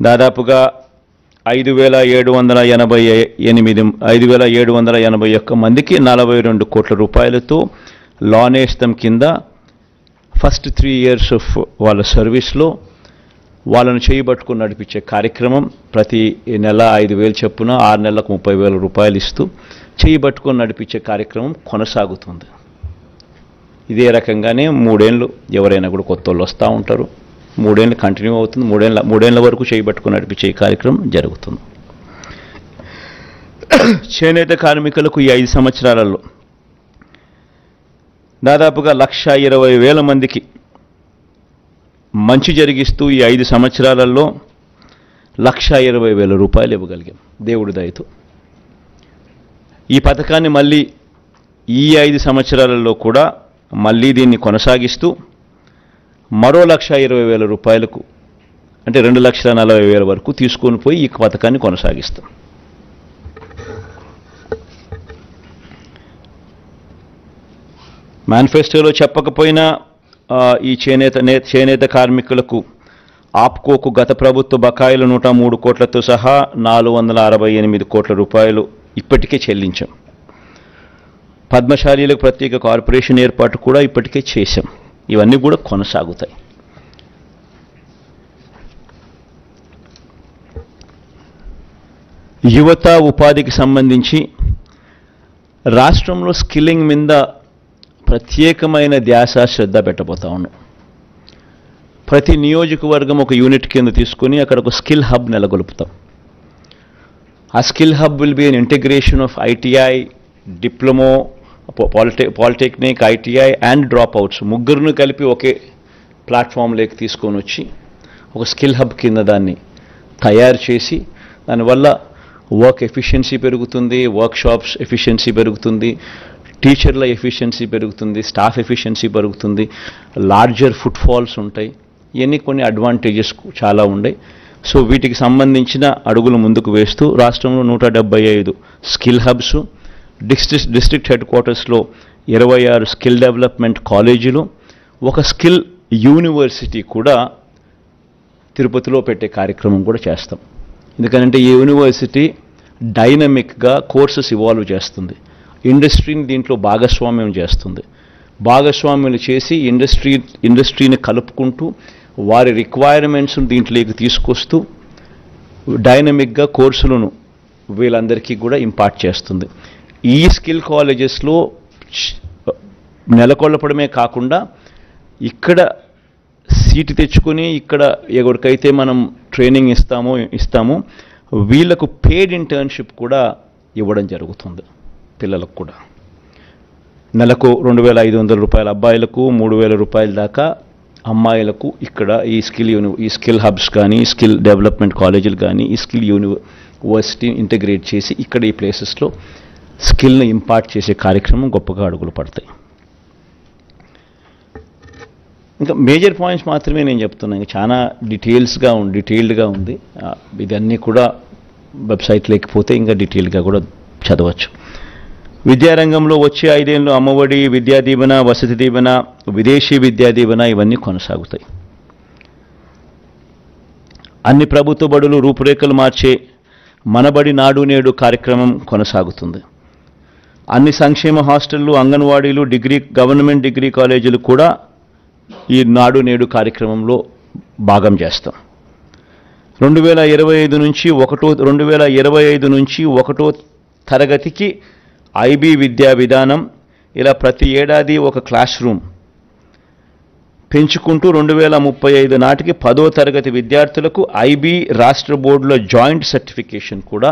దాదాపుగా 5,781 మందికి 42 కోట్ల రూపాయలతో లాన్ నేస్తం కింద ఫస్ట్ 3 years ఆఫ్ వాళ్ళ సర్వీస్లో వాళ్ళను చేయబట్టుకుని నడిపించే కార్యక్రమం ప్రతి నెల 5,000 చొప్పున 6 నెలలకు 30,000 రూపాయలు ఇస్తూ చేయబట్టుకుని నడిపించే కార్యక్రమం కొనసాగుతుంది. ఇదే రకంగానే 3 ఏళ్ళు ఎవరైనా కూడా కొత్త వాళ్ళు వస్తూ ఉంటారు. 3 ఏళ్ళు కంటిన్యూ అవుతుంది. 3 ఏళ్ళ వరకు చేయబట్టుకుని నడిపించే కార్యక్రమం జరుగుతుంది. చేనేత కార్మికులకు ఈ 5 సంవత్సరాలలో దాదాపుగా 1,20,000 మందికి మంచి జరిగిస్తూ ఈ 5 సంవత్సరాలలో 1,20,000 రూపాయలు ఇవ్వగలిగాం దేవుడి దయతో. ఈ పథకాన్ని మళ్ళీ ఈ 5 సంవత్సరాలలో కూడా మళ్ళీ దీన్ని కొనసాగిస్తూ మరో 1,20,000 రూపాయలకు అంటే 2,40,000 వరకు తీసుకొని పోయి ఈ పథకాన్ని కొనసాగిస్తాం. మేనిఫెస్టోలో చెప్పకపోయినా ఈ చేనేత కార్మికులకు ఆప్కోకు గత ప్రభుత్వ బకాయిలు 103 కోట్లతో సహా 468 కోట్ల రూపాయలు ఇప్పటికే చెల్లించాం. పద్మశాలీలకు ప్రత్యేక కార్పొరేషన్ ఏర్పాటు కూడా ఇప్పటికే చేశాం. ఇవన్నీ కూడా కొనసాగుతాయి. యువత ఉపాధికి సంబంధించి రాష్ట్రంలో స్కిల్లింగ్ మీద ప్రత్యేకమైన ధ్యాస శ్రద్ధ పెట్టబోతా ఉన్నాం. ప్రతి నియోజకవర్గం ఒక యూనిట్ కింద తీసుకొని అక్కడ ఒక స్కిల్ హబ్ నెలకొల్పుతాం. ఆ skill hub will be an integration of ITI, diploma, polytechnic, ITI and dropouts ముగ్గురును కలిపి ఒకే ప్లాట్ఫామ్లోకి తీసుకొని వచ్చి ఒక స్కిల్ హబ్ కింద దాన్ని తయారు చేసి దానివల్ల వర్క్ ఎఫిషియన్సీ పెరుగుతుంది, వర్క్షాప్స్ ఎఫిషియన్సీ పెరుగుతుంది, టీచర్ల ఎఫిషియన్సీ పెరుగుతుంది, స్టాఫ్ ఎఫిషియన్సీ పెరుగుతుంది, లార్జర్ ఫుట్ ఫాల్స్ ఉంటాయి. ఇవన్నీ కొన్ని అడ్వాంటేజెస్ చాలా ఉన్నాయి. సో వీటికి సంబంధించిన అడుగులు ముందుకు వేస్తూ రాష్ట్రంలో 175 స్కిల్ హబ్స్, డిస్ట్రిక్ట్ హెడ్ క్వార్టర్స్లో 26 స్కిల్ డెవలప్మెంట్ కాలేజీలు, ఒక స్కిల్ యూనివర్సిటీ కూడా తిరుపతిలో పెట్టే కార్యక్రమం కూడా చేస్తాం. ఎందుకంటే ఈ యూనివర్సిటీ డైనమిక్గా కోర్సెస్ ఇవాల్వ్ చేస్తుంది, ఇండస్ట్రీని దీంట్లో భాగస్వామ్యం చేస్తుంది. భాగస్వామ్యం చేసి ఇండస్ట్రీని కలుపుకుంటూ వారి రిక్వైర్మెంట్స్ను దీంట్లోకి తీసుకొస్తూ డైనమిక్గా కోర్సులను వీళ్ళందరికీ కూడా ఇంపార్ట్ చేస్తుంది. ఈ స్కిల్ కాలేజెస్లో నెలకొల్పడమే కాకుండా ఇక్కడ సీటు తెచ్చుకొని ఇక్కడ ఎవరికైతే మనం ట్రైనింగ్ ఇస్తామో వీళ్ళకు పేడ్ ఇంటర్న్షిప్ కూడా ఇవ్వడం జరుగుతుంది. పిల్లలకు కూడా నెలకు 2,500 రూపాయల అబ్బాయిలకు, 3,000 రూపాయల దాకా అమ్మాయిలకు ఇక్కడ ఈ స్కిల్ హబ్స్ కానీ, స్కిల్ డెవలప్మెంట్ కాలేజీలు కానీ, ఈ స్కిల్ యూనివర్సిటీ ఇంటిగ్రేట్ చేసి ఇక్కడ ఈ ప్లేసెస్లో స్కిల్ని ఇంపార్ట్ చేసే కార్యక్రమం గొప్పగా అడుగులు పడతాయి. ఇంకా మేజర్ పాయింట్స్ మాత్రమే నేను చెప్తున్నాను, ఇంకా చాలా డీటెయిల్డ్గా ఉంది. ఇదన్నీ కూడా వెబ్సైట్ లేకపోతే ఇంకా డీటెయిల్గా కూడా చదవచ్చు. విద్యారంగంలో వచ్చే 5 ఏళ్ళు అమ్మఒడి, విద్యా దీవెన, వసతి దీవెన, విదేశీ విద్యా దీవెన ఇవన్నీ కొనసాగుతాయి. అన్ని ప్రభుత్వ బడులు రూపురేఖలు మార్చే మనబడి నాడు నేడు కార్యక్రమం కొనసాగుతుంది. అన్ని సంక్షేమ హాస్టళ్లు, అంగన్వాడీలు, గవర్నమెంట్ డిగ్రీ కాలేజీలు కూడా ఈ నాడు నేడు కార్యక్రమంలో భాగం చేస్తాం. 2025 నుంచి 1వ తరగతికి ఐబీ విద్యా విధానం, ఇలా ప్రతి ఏడాది ఒక క్లాస్ రూమ్ పెంచుకుంటూ 2035 నాటికి 10వ తరగతి విద్యార్థులకు ఐబీ రాష్ట్ర బోర్డుల జాయింట్ సర్టిఫికేషన్ కూడా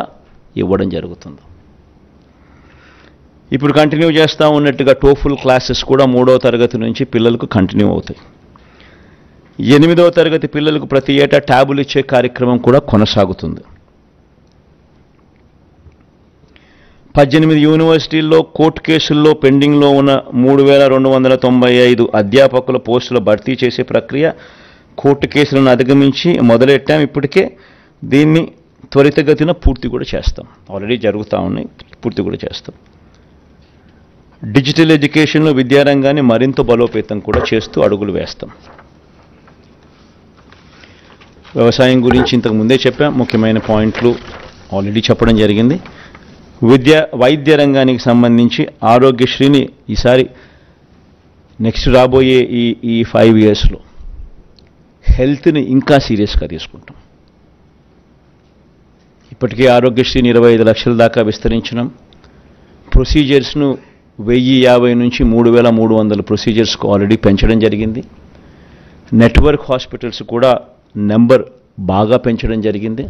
ఇవ్వడం జరుగుతుంది. ఇప్పుడు కంటిన్యూ చేస్తూ ఉన్నట్టుగా టోఫుల్ క్లాసెస్ కూడా 3వ తరగతి నుంచి పిల్లలకు కంటిన్యూ అవుతాయి. 8వ తరగతి పిల్లలకు ప్రతి ఏటా ట్యాబులు ఇచ్చే కార్యక్రమం కూడా కొనసాగుతుంది. 18 యూనివర్సిటీల్లో కోర్టు కేసుల్లో పెండింగ్లో ఉన్న 3,295 అధ్యాపకుల పోస్టుల భర్తీ చేసే ప్రక్రియ కోర్టు కేసులను అధిగమించి మొదలెట్టాం. ఇప్పటికే దీన్ని త్వరితగతిన పూర్తి కూడా చేస్తాం. ఆల్రెడీ జరుగుతూ ఉన్నాయి, పూర్తి కూడా చేస్తాం. డిజిటల్ ఎడ్యుకేషన్లో విద్యారంగాన్ని మరింత బలోపేతం కూడా చేస్తూ అడుగులు వేస్తాం. వ్యవసాయం గురించి ఇంతకు ముందే చెప్పాం, ముఖ్యమైన పాయింట్లు ఆల్రెడీ చెప్పడం జరిగింది. వైద్య రంగానికి సంబంధించి ఆరోగ్యశ్రీని ఈసారి నెక్స్ట్ రాబోయే ఈ 5 ఇయర్స్లో హెల్త్ని ఇంకా సీరియస్గా తీసుకుంటాం. ఇప్పటికే ఆరోగ్యశ్రీని 25 లక్షల దాకా విస్తరించినాం. ప్రొసీజర్స్ను 1,050 నుంచి 3,300 ప్రొసీజర్స్కు ఆల్రెడీ పెంచడం జరిగింది. నెట్వర్క్ హాస్పిటల్స్ కూడా నెంబర్ బాగా పెంచడం జరిగింది.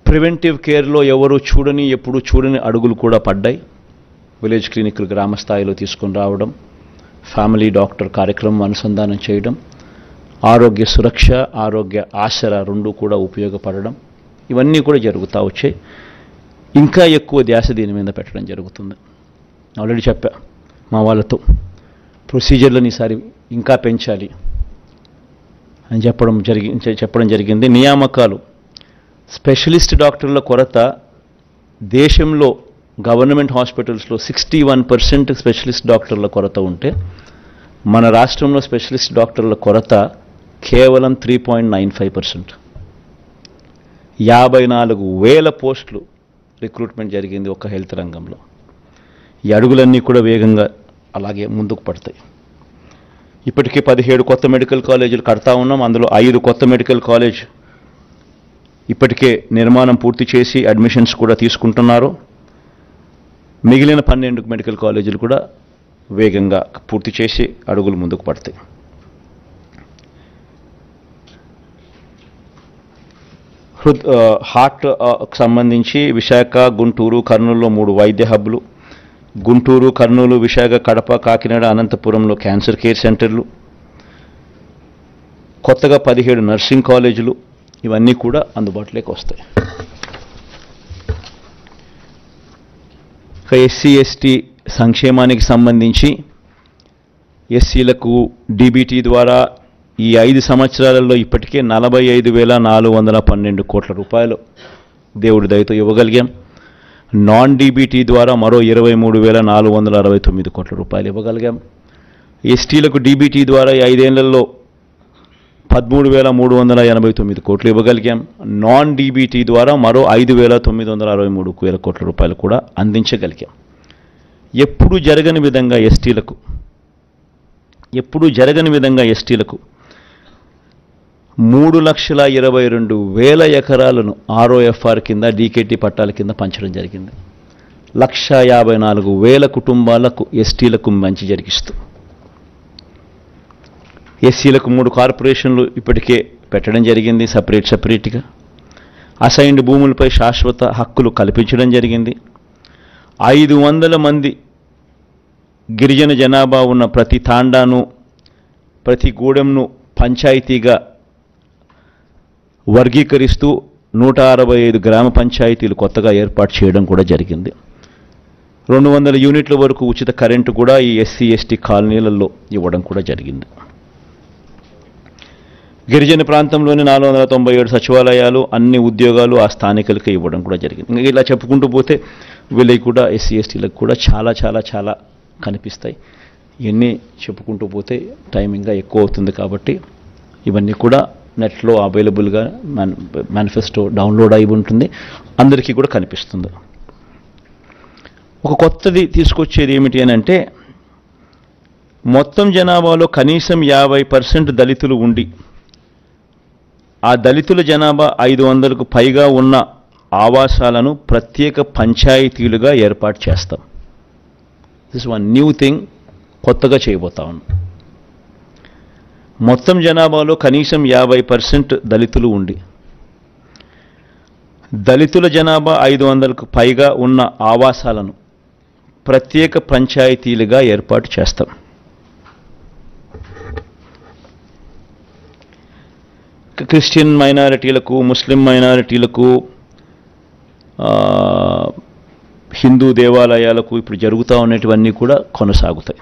ప్రివెంటివ్ కేర్లో ఎప్పుడూ చూడని అడుగులు కూడా పడ్డాయి. విలేజ్ క్లినిక్లు గ్రామ స్థాయిలో తీసుకొని రావడం, ఫ్యామిలీ డాక్టర్ కార్యక్రమం అనుసంధానం చేయడం, ఆరోగ్య సురక్ష, ఆరోగ్య ఆసరా రెండు కూడా ఉపయోగపడడం, ఇవన్నీ కూడా జరుగుతూ వచ్చాయి. ఇంకా ఎక్కువ ధ్యాస దీని మీద పెట్టడం జరుగుతుంది. ఆల్రెడీ చెప్పా మా వాళ్ళతో, ప్రొసీజర్లను ఈసారి ఇంకా పెంచాలి అని చెప్పడం జరిగింది. నియామకాలు, స్పెషలిస్ట్ డాక్టర్ల కొరత దేశంలో గవర్నమెంట్ హాస్పిటల్స్లో 61% స్పెషలిస్ట్ డాక్టర్ల కొరత ఉంటే, మన రాష్ట్రంలో స్పెషలిస్ట్ డాక్టర్ల కొరత కేవలం 3.95%. 54,000 పోస్టులు రిక్రూట్మెంట్ జరిగింది ఒక్క హెల్త్ రంగంలో. ఈ అడుగులన్నీ కూడా వేగంగా అలాగే ముందుకు పడతాయి. ఇప్పటికే 17 కొత్త మెడికల్ కాలేజీలు కడతా ఉన్నాం. అందులో 5 కొత్త మెడికల్ కాలేజ్ ఇప్పటికే నిర్మాణం పూర్తి చేసి అడ్మిషన్స్ కూడా తీసుకుంటున్నారు. మిగిలిన 12 మెడికల్ కాలేజీలు కూడా వేగంగా పూర్తి చేసి అడుగులు ముందుకు పడతాయి. హార్ట్ సంబంధించి విశాఖ, గుంటూరు, కర్నూలులో 3 వైద్య హబ్లు, గుంటూరు, కర్నూలు, విశాఖ, కడప, కాకినాడ, అనంతపురంలో క్యాన్సర్ కేర్ సెంటర్లు, కొత్తగా 17 నర్సింగ్ కాలేజీలు, ఇవన్నీ కూడా అందుబాటులోకి వస్తాయి. ఎస్సీ ఎస్టీ సంక్షేమానికి సంబంధించి ఎస్సీలకు డీబీటీ ద్వారా ఈ 5 సంవత్సరాలలో ఇప్పటికే 45,412 కోట్ల రూపాయలు దేవుడి దయతో ఇవ్వగలిగాం. నాన్ డీబీటీ ద్వారా మరో 23,469 కోట్ల రూపాయలు ఇవ్వగలిగాం. ఎస్టీలకు డీబీటీ ద్వారా 5 ఏళ్లలో 13,389 కోట్లు ఇవ్వగలిగాం. నాన్ డీబీటీ ద్వారా మరో 5,963 కోట్ల రూపాయలు కూడా అందించగలిగాం. ఎప్పుడూ జరగని విధంగా ఎస్టీలకు 3,22,000 ఎకరాలను ROFR కింద, డీకేటీ పట్టాల కింద పంచడం జరిగింది. 1,54,000 కుటుంబాలకు ఎస్టీలకు మంచి జరిగిస్తూ, ఎస్సీలకు 3 కార్పొరేషన్లు ఇప్పటికే పెట్టడం జరిగింది. సపరేట్గా అసైన్డ్ భూములపై శాశ్వత హక్కులు కల్పించడం జరిగింది. 500 మంది గిరిజన జనాభా ఉన్న ప్రతి తాండాను, ప్రతి గూడెంను పంచాయతీగా వర్గీకరిస్తూ 165 గ్రామ పంచాయతీలు కొత్తగా ఏర్పాటు చేయడం కూడా జరిగింది. 200 యూనిట్ల వరకు ఉచిత కరెంటు కూడా ఈ ఎస్సీ ఎస్టీ కాలనీలలో ఇవ్వడం కూడా జరిగింది. గిరిజన ప్రాంతంలోని 497 సచివాలయాలు, అన్ని ఉద్యోగాలు ఆ స్థానికులకే ఇవ్వడం కూడా జరిగింది. ఇంకా ఇలా చెప్పుకుంటూ పోతే వీళ్ళకి కూడా ఎస్సీ ఎస్టీలకు కూడా చాలా చాలా చాలా కనిపిస్తాయి. ఇవన్నీ చెప్పుకుంటూ పోతే టైం ఇంకా ఎక్కువ అవుతుంది. కాబట్టి ఇవన్నీ కూడా నెట్లో అవైలబుల్గా మేనిఫెస్టో డౌన్లోడ్ అయి ఉంటుంది, అందరికీ కూడా కనిపిస్తుంది. ఒక కొత్తది తీసుకొచ్చేది ఏమిటి అని అంటే, మొత్తం జనాభాలో కనీసం 50% దళితులు ఉండి, ఆ దళితుల జనాభా 500కు పైగా ఉన్న ఆవాసాలను ప్రత్యేక పంచాయతీలుగా ఏర్పాటు చేస్తాం. దిస్ వన్ న్యూ థింగ్, కొత్తగా చేయబోతా ఉన్నాం. మొత్తం జనాభాలో కనీసం 50% దళితులు ఉండి, దళితుల జనాభా 500కు పైగా ఉన్న ఆవాసాలను ప్రత్యేక పంచాయతీలుగా ఏర్పాటు చేస్తాం. క్రిస్టియన్ మైనారిటీలకు, ముస్లిం మైనారిటీలకు, హిందూ దేవాలయాలకు ఇప్పుడు జరుగుతూ ఉన్నటువన్నీ కూడా కొనసాగుతాయి.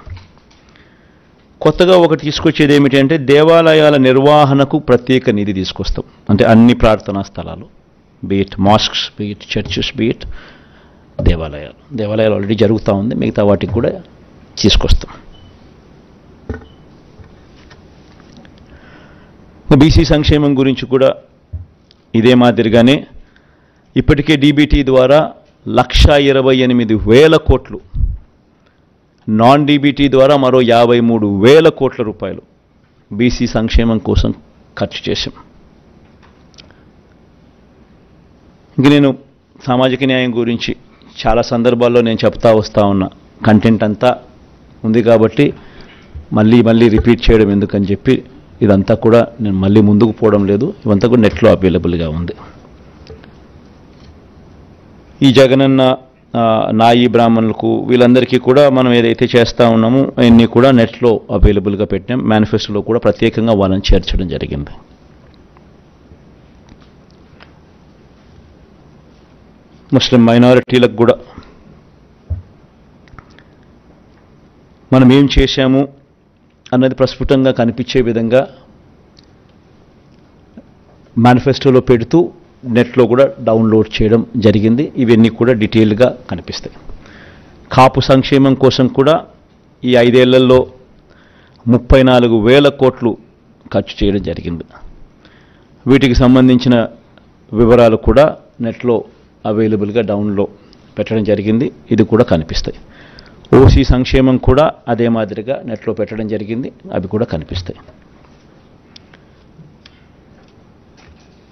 కొత్తగా ఒకటి తీసుకొచ్చేది ఏమిటి అంటే, దేవాలయాల నిర్వహణకు ప్రత్యేక నిధి తీసుకొస్తాం. అంటే అన్ని ప్రార్థనా స్థలాలు, beat masks, beat churches, beat దేవాలయాలు ఆల్రెడీ జరుగుతూ ఉంది, మిగతా వాటికి కూడా తీసుకొస్తాం. బీసీ సంక్షేమం గురించి కూడా ఇదే మాదిరిగానే ఇప్పటికే డీబీటీ ద్వారా 1,28,000 కోట్లు, నాన్ డీబీటీ ద్వారా మరో 53,000 కోట్ల రూపాయలు బీసీ సంక్షేమం కోసం ఖర్చు చేశాం. ఇంక నేను సామాజిక న్యాయం గురించి చాలా సందర్భాల్లో నేను చెప్తా వస్తూ ఉన్న కంటెంట్ అంతా ఉంది కాబట్టి మళ్ళీ రిపీట్ చేయడం ఎందుకని చెప్పి ఇదంతా కూడా నేను మళ్ళీ ముందుకు పోవడం లేదు. ఇవంతా కూడా నెట్లో అవైలబుల్గా ఉంది. ఈ జగనన్న నాయి బ్రాహ్మణులకు వీళ్ళందరికీ కూడా మనం ఏదైతే చేస్తూ ఉన్నామో అన్నీ కూడా నెట్లో అవైలబుల్గా పెట్టాం. మేనిఫెస్టోలో కూడా ప్రత్యేకంగా వాళ్ళని చేర్చడం జరిగింది. ముస్లిం మైనారిటీలకు కూడా మనం ఏం చేశాము అన్నది ప్రస్ఫుటంగా కనిపించే విధంగా మేనిఫెస్టోలో పెడుతూ నెట్లో కూడా డౌన్లోడ్ చేయడం జరిగింది. ఇవన్నీ కూడా డీటెయిల్గా కనిపిస్తాయి. కాపు సంక్షేమం కోసం కూడా ఈ 5 ఏళ్లలో 34,000 కోట్లు ఖర్చు చేయడం జరిగింది. వీటికి సంబంధించిన వివరాలు కూడా నెట్లో అవైలబుల్గా డౌన్లో పెట్టడం జరిగింది. ఇది కూడా కనిపిస్తాయి. ఓసీ సంక్షేమం కూడా అదే మాదిరిగా నెట్లో పెట్టడం జరిగింది. అవి కూడా కనిపిస్తాయి.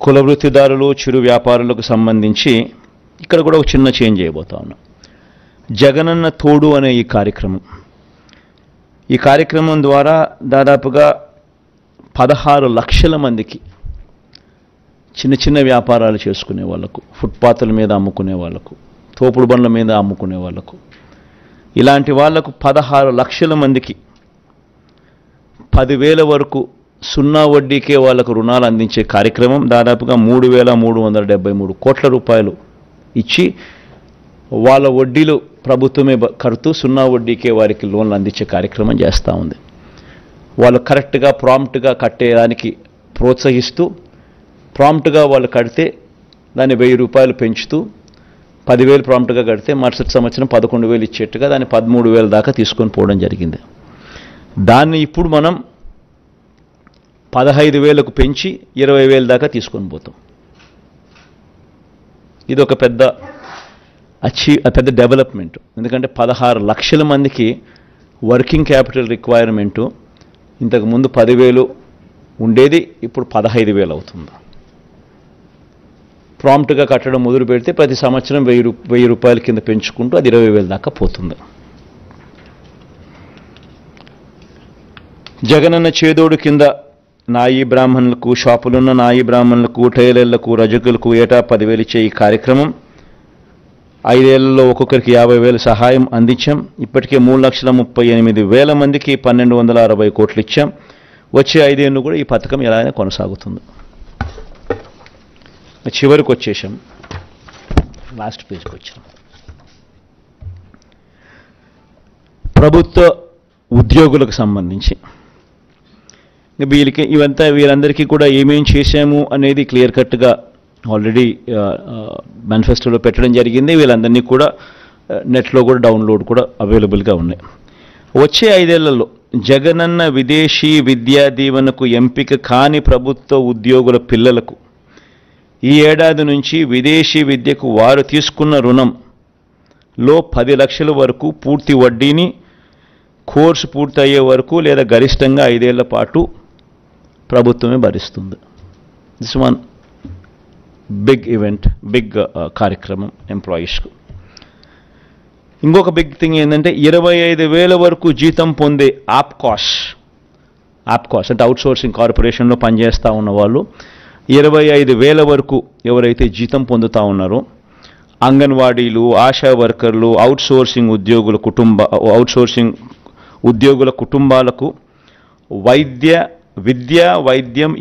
కుల వృత్తిదారులు, చిరు వ్యాపారులకు సంబంధించి ఇక్కడ కూడా ఒక చిన్న చేంజ్ చేయబోతా ఉన్నాం. జగనన్న తోడు అనే ఈ కార్యక్రమం ద్వారా దాదాపుగా 16 లక్షల మందికి చిన్న చిన్న వ్యాపారాలు చేసుకునే వాళ్ళకు, ఫుట్పాత్ల మీద అమ్ముకునే వాళ్ళకు, తోపుడు బండ్ల మీద అమ్ముకునే వాళ్ళకు, ఇలాంటి వాళ్లకు 16 లక్షల మందికి 10,000 వరకు 0 వడ్డీకే వాళ్లకు రుణాలు అందించే కార్యక్రమం దాదాపుగా 3,373 కోట్ల రూపాయలు ఇచ్చి వాళ్ళ వడ్డీలు ప్రభుత్వమే కడుతూ 0 వడ్డీకే వారికి లోన్లు అందించే కార్యక్రమం చేస్తూ ఉంది. వాళ్ళు కరెక్ట్గా ప్రాంప్ట్గా కట్టేదానికి ప్రోత్సహిస్తూ, ప్రాంప్ట్గా వాళ్ళు కడితే దాన్ని 1,000 రూపాయలు పెంచుతూ 10,000 ప్రాంప్ట్గా కడితే మరుసటి సంవత్సరం 11,000 ఇచ్చేట్టుగా దాన్ని 13,000 దాకా తీసుకొని పోవడం జరిగింది. దాన్ని ఇప్పుడు మనం 15,000కు పెంచి 20,000 దాకా తీసుకొని పోతాం. ఇది ఒక పెద్ద డెవలప్మెంట్. ఎందుకంటే 16 లక్షల మందికి వర్కింగ్ క్యాపిటల్ రిక్వైర్మెంటు ఇంతకుముందు 10,000 ఉండేది, ఇప్పుడు 15,000 అవుతుంది. ప్రాంప్ట్గా కట్టడం మొదలు పెడితే ప్రతి సంవత్సరం 1,000 రూపాయల కింద పెంచుకుంటూ అది 20,000 దాకా పోతుంది. జగనన్న చేదోడు కింద నాయి బ్రాహ్మణులకు, షాపులున్న నాయి బ్రాహ్మణులకు, టైలర్లకు, రజకులకు ఏటా 10,000 ఇచ్చే ఈ కార్యక్రమం 5 ఏళ్లలో ఒక్కొక్కరికి 50,000 సహాయం అందించాం. ఇప్పటికే 3,38,000 మందికి 1,260 కోట్లు ఇచ్చాం. వచ్చే 5 ఏళ్ళు కూడా ఈ పథకం ఎలాగైనా కొనసాగుతుంది. చివరికి వచ్చేసాం, లాస్ట్ పేజ్కి వచ్చాం. ప్రభుత్వ ఉద్యోగులకు సంబంధించి వీళ్ళందరికీ కూడా ఏమేం చేశాము అనేది క్లియర్ కట్గా ఆల్రెడీ మేనిఫెస్టోలో పెట్టడం జరిగింది. వీళ్ళందరినీ కూడా నెట్లో కూడా డౌన్లోడ్ కూడా అవైలబుల్గా ఉన్నాయి. వచ్చే 5 ఏళ్లలో జగనన్న విదేశీ విద్యా దీవెనకు ఎంపిక కాని ప్రభుత్వ ఉద్యోగుల పిల్లలకు ఈ ఏడాది నుంచి విదేశీ విద్యకు వారు తీసుకున్న రుణంలో 10 లక్షల వరకు పూర్తి వడ్డీని కోర్సు పూర్తయ్యే వరకు లేదా గరిష్టంగా 5 ఏళ్ల పాటు ప్రభుత్వమే భరిస్తుంది. This one big event, big కార్యక్రమం ఎంప్లాయీస్కు. ఇంకొక బిగ్ థింగ్ ఏంటంటే 25,000 వరకు జీతం పొందే ఆప్కాస్ అంటే అవుట్సోర్సింగ్ కార్పొరేషన్లో పనిచేస్తూ ఉన్న వాళ్ళు 25,000 వరకు ఎవరైతే జీతం పొందుతూ ఉన్నారో అంగన్వాడీలు, ఆశా వర్కర్లు, అవుట్సోర్సింగ్ ఉద్యోగుల కుటుంబాలకు విద్యా వైద్యం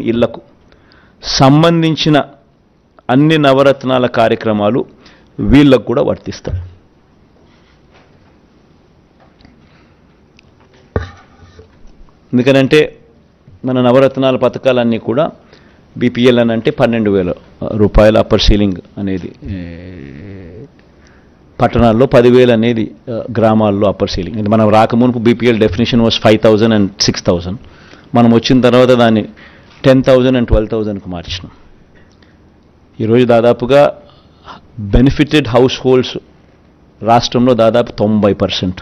ఇళ్లకు సంబంధించిన అన్ని నవరత్నాల కార్యక్రమాలు వీళ్ళకు కూడా వర్తిస్తాయి. ఎందుకనంటే మన నవరత్నాల పథకాలన్నీ కూడా బీపీఎల్ అని అంటే 12,000 రూపాయల అప్పర్ సీలింగ్ అనేది పట్టణాల్లో, 10,000 అనేది గ్రామాల్లో అప్పర్ సీలింగ్. ఇది మనం రాకమునుపు బీపీఎల్ డెఫినేషన్ వాజ్ 5,000 and 6,000. మనం వచ్చిన తర్వాత దాన్ని 10,000 and 12,000కు మార్చినాం. ఈరోజు దాదాపుగా బెనిఫిటెడ్ హౌస్ హోల్డ్స్ రాష్ట్రంలో దాదాపు 90%.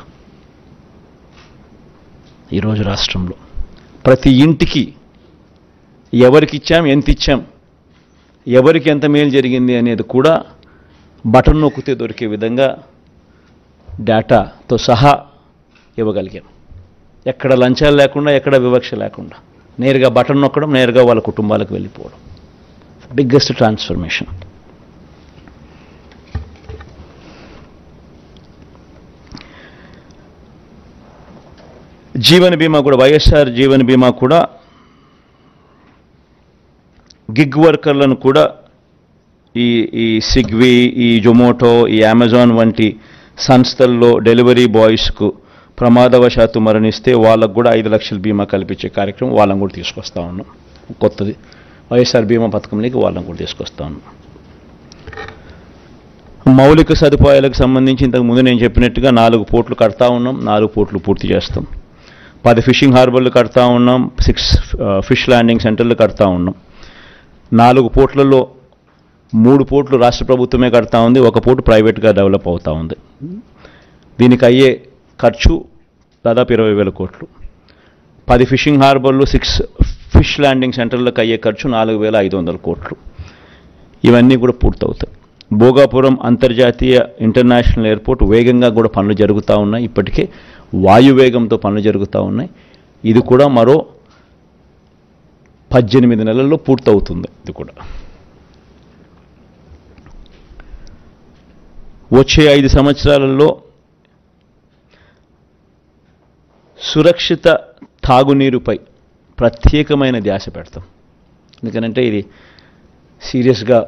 ఈరోజు రాష్ట్రంలో ప్రతి ఇంటికి ఎవరికి ఇచ్చాం, ఎంత ఇచ్చాం, ఎవరికి ఎంత మేలు జరిగింది అనేది కూడా బటన్ నొక్కితే దొరికే విధంగా డేటాతో సహా ఇవ్వగలిగాం. ఎక్కడ లంచాలు లేకుండా, ఎక్కడ వివక్ష లేకుండా నేరుగా బటన్ నొక్కడం, నేరుగా వాళ్ళ కుటుంబాలకు వెళ్ళిపోవడం. Biggest transformation. జీవన బీమా కూడా, వైఎస్ఆర్ జీవన బీమా కూడా గిగ్ వర్కర్లను కూడా ఈ స్విగ్గీ, ఈ జొమాటో, ఈ అమెజాన్ వంటి సంస్థల్లో డెలివరీ బాయ్స్కు ప్రమాదవశాత్తు మరణిస్తే వాళ్ళకు కూడా 5 లక్షల బీమా కల్పించే కార్యక్రమం వాళ్ళని కూడా తీసుకొస్తా ఉన్నాం. కొత్తది వైఎస్ఆర్ బీమా పథకంలోకి వాళ్ళని కూడా తీసుకొస్తా ఉన్నాం. మౌలిక సదుపాయాలకు సంబంధించి ఇంతకుముందు నేను చెప్పినట్టుగా 4 పోర్ట్లు కడతా ఉన్నాం. 4 పోర్ట్లు పూర్తి చేస్తాం. 10 ఫిషింగ్ హార్బర్లు కడతా ఉన్నాం. 6 ఫిష్ ల్యాండింగ్ సెంటర్లు కడతా ఉన్నాం. 4 పోర్ట్లలో 3 పోర్ట్లు రాష్ట్ర ప్రభుత్వమే కడతా ఉంది, 1 పోర్టు ప్రైవేట్గా డెవలప్ అవుతూ ఉంది. దీనికి అయ్యే ఖర్చు దాదాపు 20,000 కోట్లు. 10 ఫిషింగ్ హార్బర్లు, 6 ఫిష్ ల్యాండింగ్ సెంటర్లకు అయ్యే ఖర్చు 4,500 కోట్లు. ఇవన్నీ కూడా పూర్తవుతాయి. భోగాపురం అంతర్జాతీయ ఇంటర్నేషనల్ ఎయిర్పోర్ట్ వేగంగా కూడా పనులు జరుగుతూ ఉన్నాయి. ఇప్పటికే వాయువేగంతో పనులు జరుగుతూ ఉన్నాయి. ఇది కూడా మరో 18 నెలల్లో పూర్తవుతుంది. ఇది కూడా వచ్చే 5 సంవత్సరాలలో సురక్షిత తాగునీరుపై ప్రత్యేకమైన ధ్యాస పెడతాం. ఎందుకనంటే ఇది సీరియస్గా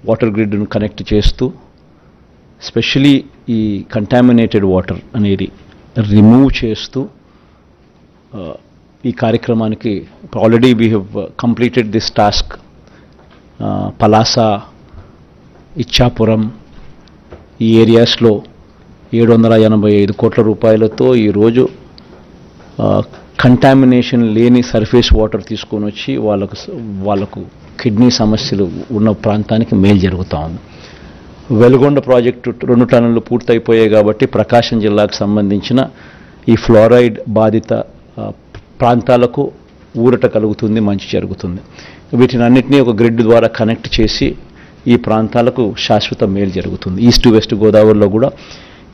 వాటర్ గ్రిడ్ను కనెక్ట్ చేస్తూ స్పెషలీ ఈ కంటామినేటెడ్ వాటర్ అనేది రిమూవ్ చేస్తూ ఈ కార్యక్రమానికి already we have completed this task. Palasa, Ichchapuram ఈ ఏరియాస్లో 785 కోట్ల రూపాయలతో ఈరోజు కంటామినేషన్ లేని సర్ఫేస్ వాటర్ తీసుకొని వచ్చి వాళ్ళకు కిడ్నీ సమస్యలు ఉన్న ప్రాంతానికి మేలు జరుగుతూ ఉంది. వెలుగొండ ప్రాజెక్టు 2 టన్నులు పూర్తయిపోయాయి కాబట్టి ప్రకాశం జిల్లాకు సంబంధించిన ఈ ఫ్లోరైడ్ బాధిత ప్రాంతాలకు ఊరట కలుగుతుంది, మంచి జరుగుతుంది. వీటిని అన్నింటినీ ఒక గ్రిడ్ ద్వారా కనెక్ట్ చేసి ఈ ప్రాంతాలకు శాశ్వత మేలు జరుగుతుంది. ఈస్ట్ వెస్ట్ గోదావరిలో కూడా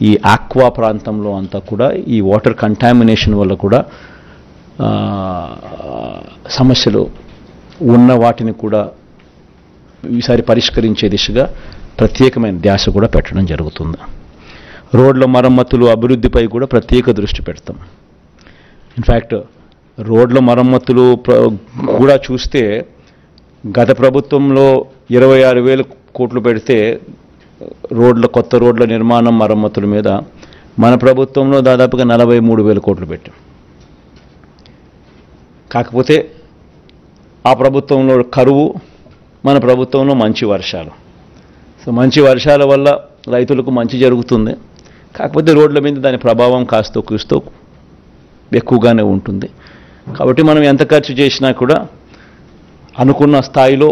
ఈ ఆక్వా ప్రాంతంలో అంతా కూడా ఈ వాటర్ కంటామినేషన్ వల్ల కూడా సమస్యలు ఉన్న వాటిని కూడా ఈసారి పరిష్కరించే దిశగా ప్రత్యేకమైన ధ్యాస కూడా పెట్టడం జరుగుతుంది. రోడ్ల మరమ్మతులు, అభివృద్ధిపై కూడా ప్రత్యేక దృష్టి పెడతాం. ఇన్ఫ్యాక్ట్ రోడ్ల మరమ్మతులు కూడా చూస్తే గత ప్రభుత్వంలో 26,000 కోట్లు పెడితే కొత్త రోడ్ల నిర్మాణం మరమ్మతుల మీద మన ప్రభుత్వంలో దాదాపుగా 43,000 కోట్లు పెట్టాం. కాకపోతే ఆ ప్రభుత్వంలో కరువు, మన ప్రభుత్వంలో మంచి వర్షాలు. సో మంచి వర్షాల వల్ల రైతులకు మంచి జరుగుతుంది. కాకపోతే రోడ్ల మీద దాని ప్రభావం కాస్తో కూస్తో ఎక్కువగానే ఉంటుంది. కాబట్టి మనం ఎంత ఖర్చు చేసినా కూడా అనుకున్న స్థాయిలో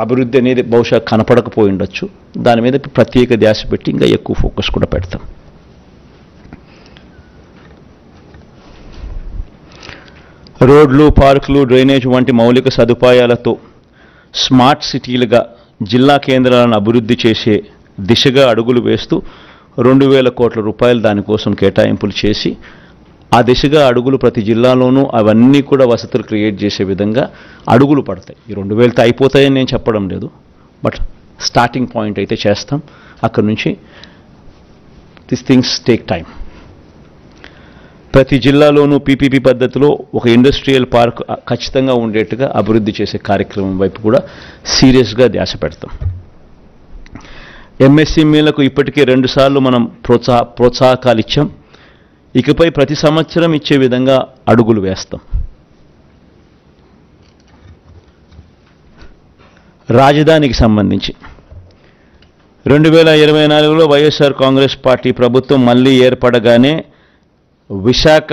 అభివృద్ధి అనేది బహుశా కనపడకపోయి ఉండొచ్చు. దాని మీద ప్రత్యేక ధ్యాస పెట్టి ఇంకా ఎక్కువ ఫోకస్ కూడా పెడతాం. రోడ్లు, పార్కులు, డ్రైనేజ్ వంటి మౌలిక సదుపాయాలతో స్మార్ట్ సిటీలుగా జిల్లా కేంద్రాలను అభివృద్ధి చేసే దిశగా అడుగులు వేస్తూ 2,000 కోట్ల రూపాయలు దానికోసం కేటాయింపులు చేసి ఆ దిశగా అడుగులు ప్రతి జిల్లాలోనూ అవన్నీ కూడా వసతులు క్రియేట్ చేసే విధంగా అడుగులు పడతాయి. ఈ 2,000తో అయిపోతాయని నేను చెప్పడం లేదు, బట్ స్టార్టింగ్ పాయింట్ అయితే చేస్తాం. అక్కడి నుంచి దిస్ థింగ్స్ టేక్ టైం. ప్రతి జిల్లాలోనూ పీపీపీ పద్ధతిలో ఒక ఇండస్ట్రియల్ పార్క్ ఖచ్చితంగా ఉండేట్టుగా అభివృద్ధి చేసే కార్యక్రమం వైపు కూడా సీరియస్గా ధ్యాస పెడతాం. ఎంఎస్ఎంఈలకు ఇప్పటికే 2 సార్లు మనం ప్రోత్సాహకాలు ఇచ్చాం. ఇకపై ప్రతి సంవత్సరం ఇచ్చే విధంగా అడుగులు వేస్తాం. రాజధానికి సంబంధించి 2024లో వైఎస్ఆర్ కాంగ్రెస్ పార్టీ ప్రభుత్వం మళ్ళీ ఏర్పడగానే విశాఖ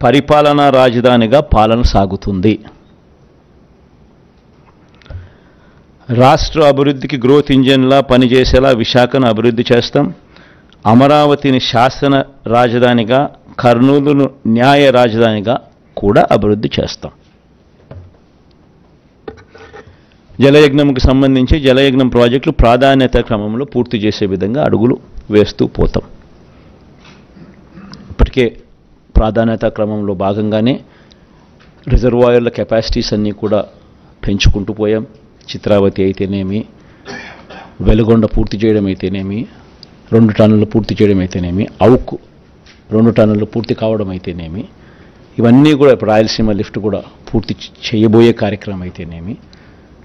పరిపాలనా రాజధానిగా పాలన సాగుతుంది. రాష్ట్ర అభివృద్ధికి గ్రోత్ ఇంజన్లా పనిచేసేలా విశాఖను అభివృద్ధి చేస్తాం. అమరావతిని శాసన రాజధానిగా, కర్నూలును న్యాయ రాజధానిగా కూడా అభివృద్ధి చేస్తాం. జలయజ్ఞంకు సంబంధించి జలయజ్ఞం ప్రాజెక్టులు ప్రాధాన్యత క్రమంలో పూర్తి చేసే విధంగా అడుగులు వేస్తూ పోతాం. ఇప్పటికే ప్రాధాన్యత క్రమంలో భాగంగానే రిజర్వాయర్ల కెపాసిటీస్ అన్నీ కూడా పెంచుకుంటూ పోయాం. చిత్రావతి అయితేనేమి, వెలుగొండ పూర్తి చేయడం అయితేనేమి, 2 టన్నులు పూర్తి చేయడం అయితేనేమి, అవుకు 2 టన్నులు పూర్తి కావడం అయితేనేమి, ఇవన్నీ కూడా ఇప్పుడు రాయలసీమ లిఫ్ట్ కూడా పూర్తి చేయబోయే కార్యక్రమం అయితేనేమి,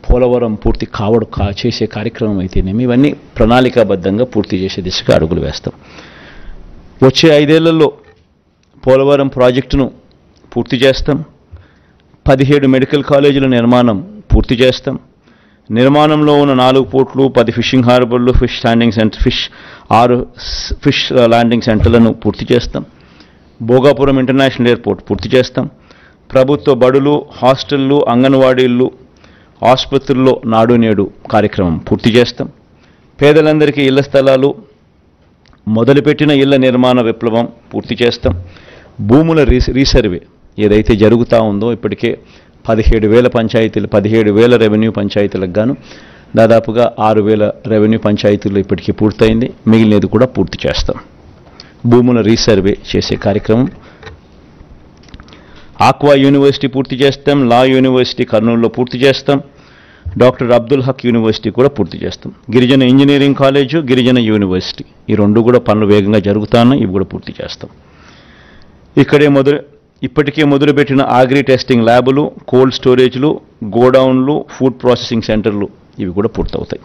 పోలవరం పూర్తి చేసే కార్యక్రమం అయితేనేమి, ఇవన్నీ ప్రణాళికాబద్ధంగా పూర్తి చేసే దిశగా అడుగులు వేస్తాం. వచ్చే 5 ఏళ్లలో పోలవరం ప్రాజెక్టును పూర్తి చేస్తాం. 17 మెడికల్ కాలేజీల నిర్మాణం పూర్తి చేస్తాం. నిర్మాణంలో ఉన్న 4 పోర్ట్లు, 10 ఫిషింగ్ హార్బర్లు, 6 ఫిష్ ల్యాండింగ్ సెంటర్లను పూర్తి చేస్తాం. భోగాపురం ఇంటర్నేషనల్ ఎయిర్పోర్ట్ పూర్తి చేస్తాం. ప్రభుత్వ బడులు, హాస్టళ్లు, అంగన్వాడీలు, ఆసుపత్రుల్లో నాడు నేడు కార్యక్రమం పూర్తి చేస్తాం. పేదలందరికీ ఇళ్ల స్థలాలు, మొదలుపెట్టిన ఇళ్ల నిర్మాణ విప్లవం పూర్తి చేస్తాం. భూముల రీసర్వే ఏదైతే జరుగుతూ ఉందో ఇప్పటికే 17,000 రెవెన్యూ పంచాయతీలకు గాను దాదాపుగా 6,000 రెవెన్యూ పంచాయతీలు ఇప్పటికీ పూర్తయింది. మిగిలినది కూడా పూర్తి చేస్తాం. భూముల రీసర్వే చేసే కార్యక్రమం. ఆక్వా యూనివర్సిటీ పూర్తి చేస్తాం. లా యూనివర్సిటీ కర్నూలులో పూర్తి చేస్తాం. డాక్టర్ అబ్దుల్ హక్ యూనివర్సిటీ కూడా పూర్తి చేస్తాం. గిరిజన ఇంజనీరింగ్ కాలేజు, గిరిజన యూనివర్సిటీ ఈ 2 కూడా పనులు వేగంగా జరుగుతున్నాయి. ఇవి కూడా పూర్తి చేస్తాం. ఇప్పటికే మొదలుపెట్టిన అగ్రి టెస్టింగ్ ల్యాబులు, కోల్డ్ స్టోరేజ్లు, గోడౌన్లు, ఫుడ్ ప్రాసెసింగ్ సెంటర్లు ఇవి కూడా పూర్తవుతాయి.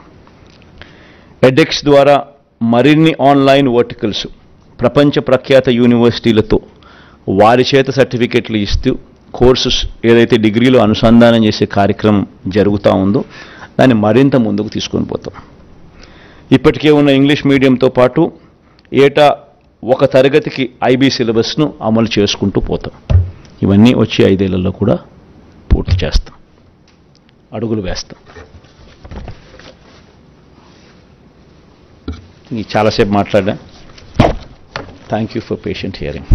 ఎడెక్స్ ద్వారా మరిన్ని ఆన్లైన్ వర్టికల్స్ ప్రపంచ ప్రఖ్యాత యూనివర్సిటీలతో వారి చేత సర్టిఫికెట్లు ఇస్తూ కోర్సెస్ ఏదైతే డిగ్రీలో అనుసంధానం చేసే కార్యక్రమం జరుగుతూ ఉందో దాన్ని మరింత ముందుకు తీసుకొని పోతాం. ఇప్పటికే ఉన్న ఇంగ్లీష్ మీడియంతో పాటు ఏటా 1 తరగతికి IB సిలబస్ను అమలు చేసుకుంటూ పోతాం. ఇవన్నీ వచ్చే 5 ఏళ్లలో కూడా పూర్తి చేస్తాం, అడుగులు వేస్తాం. చాలాసేపు మాట్లాడా. Thank you for patient hearing.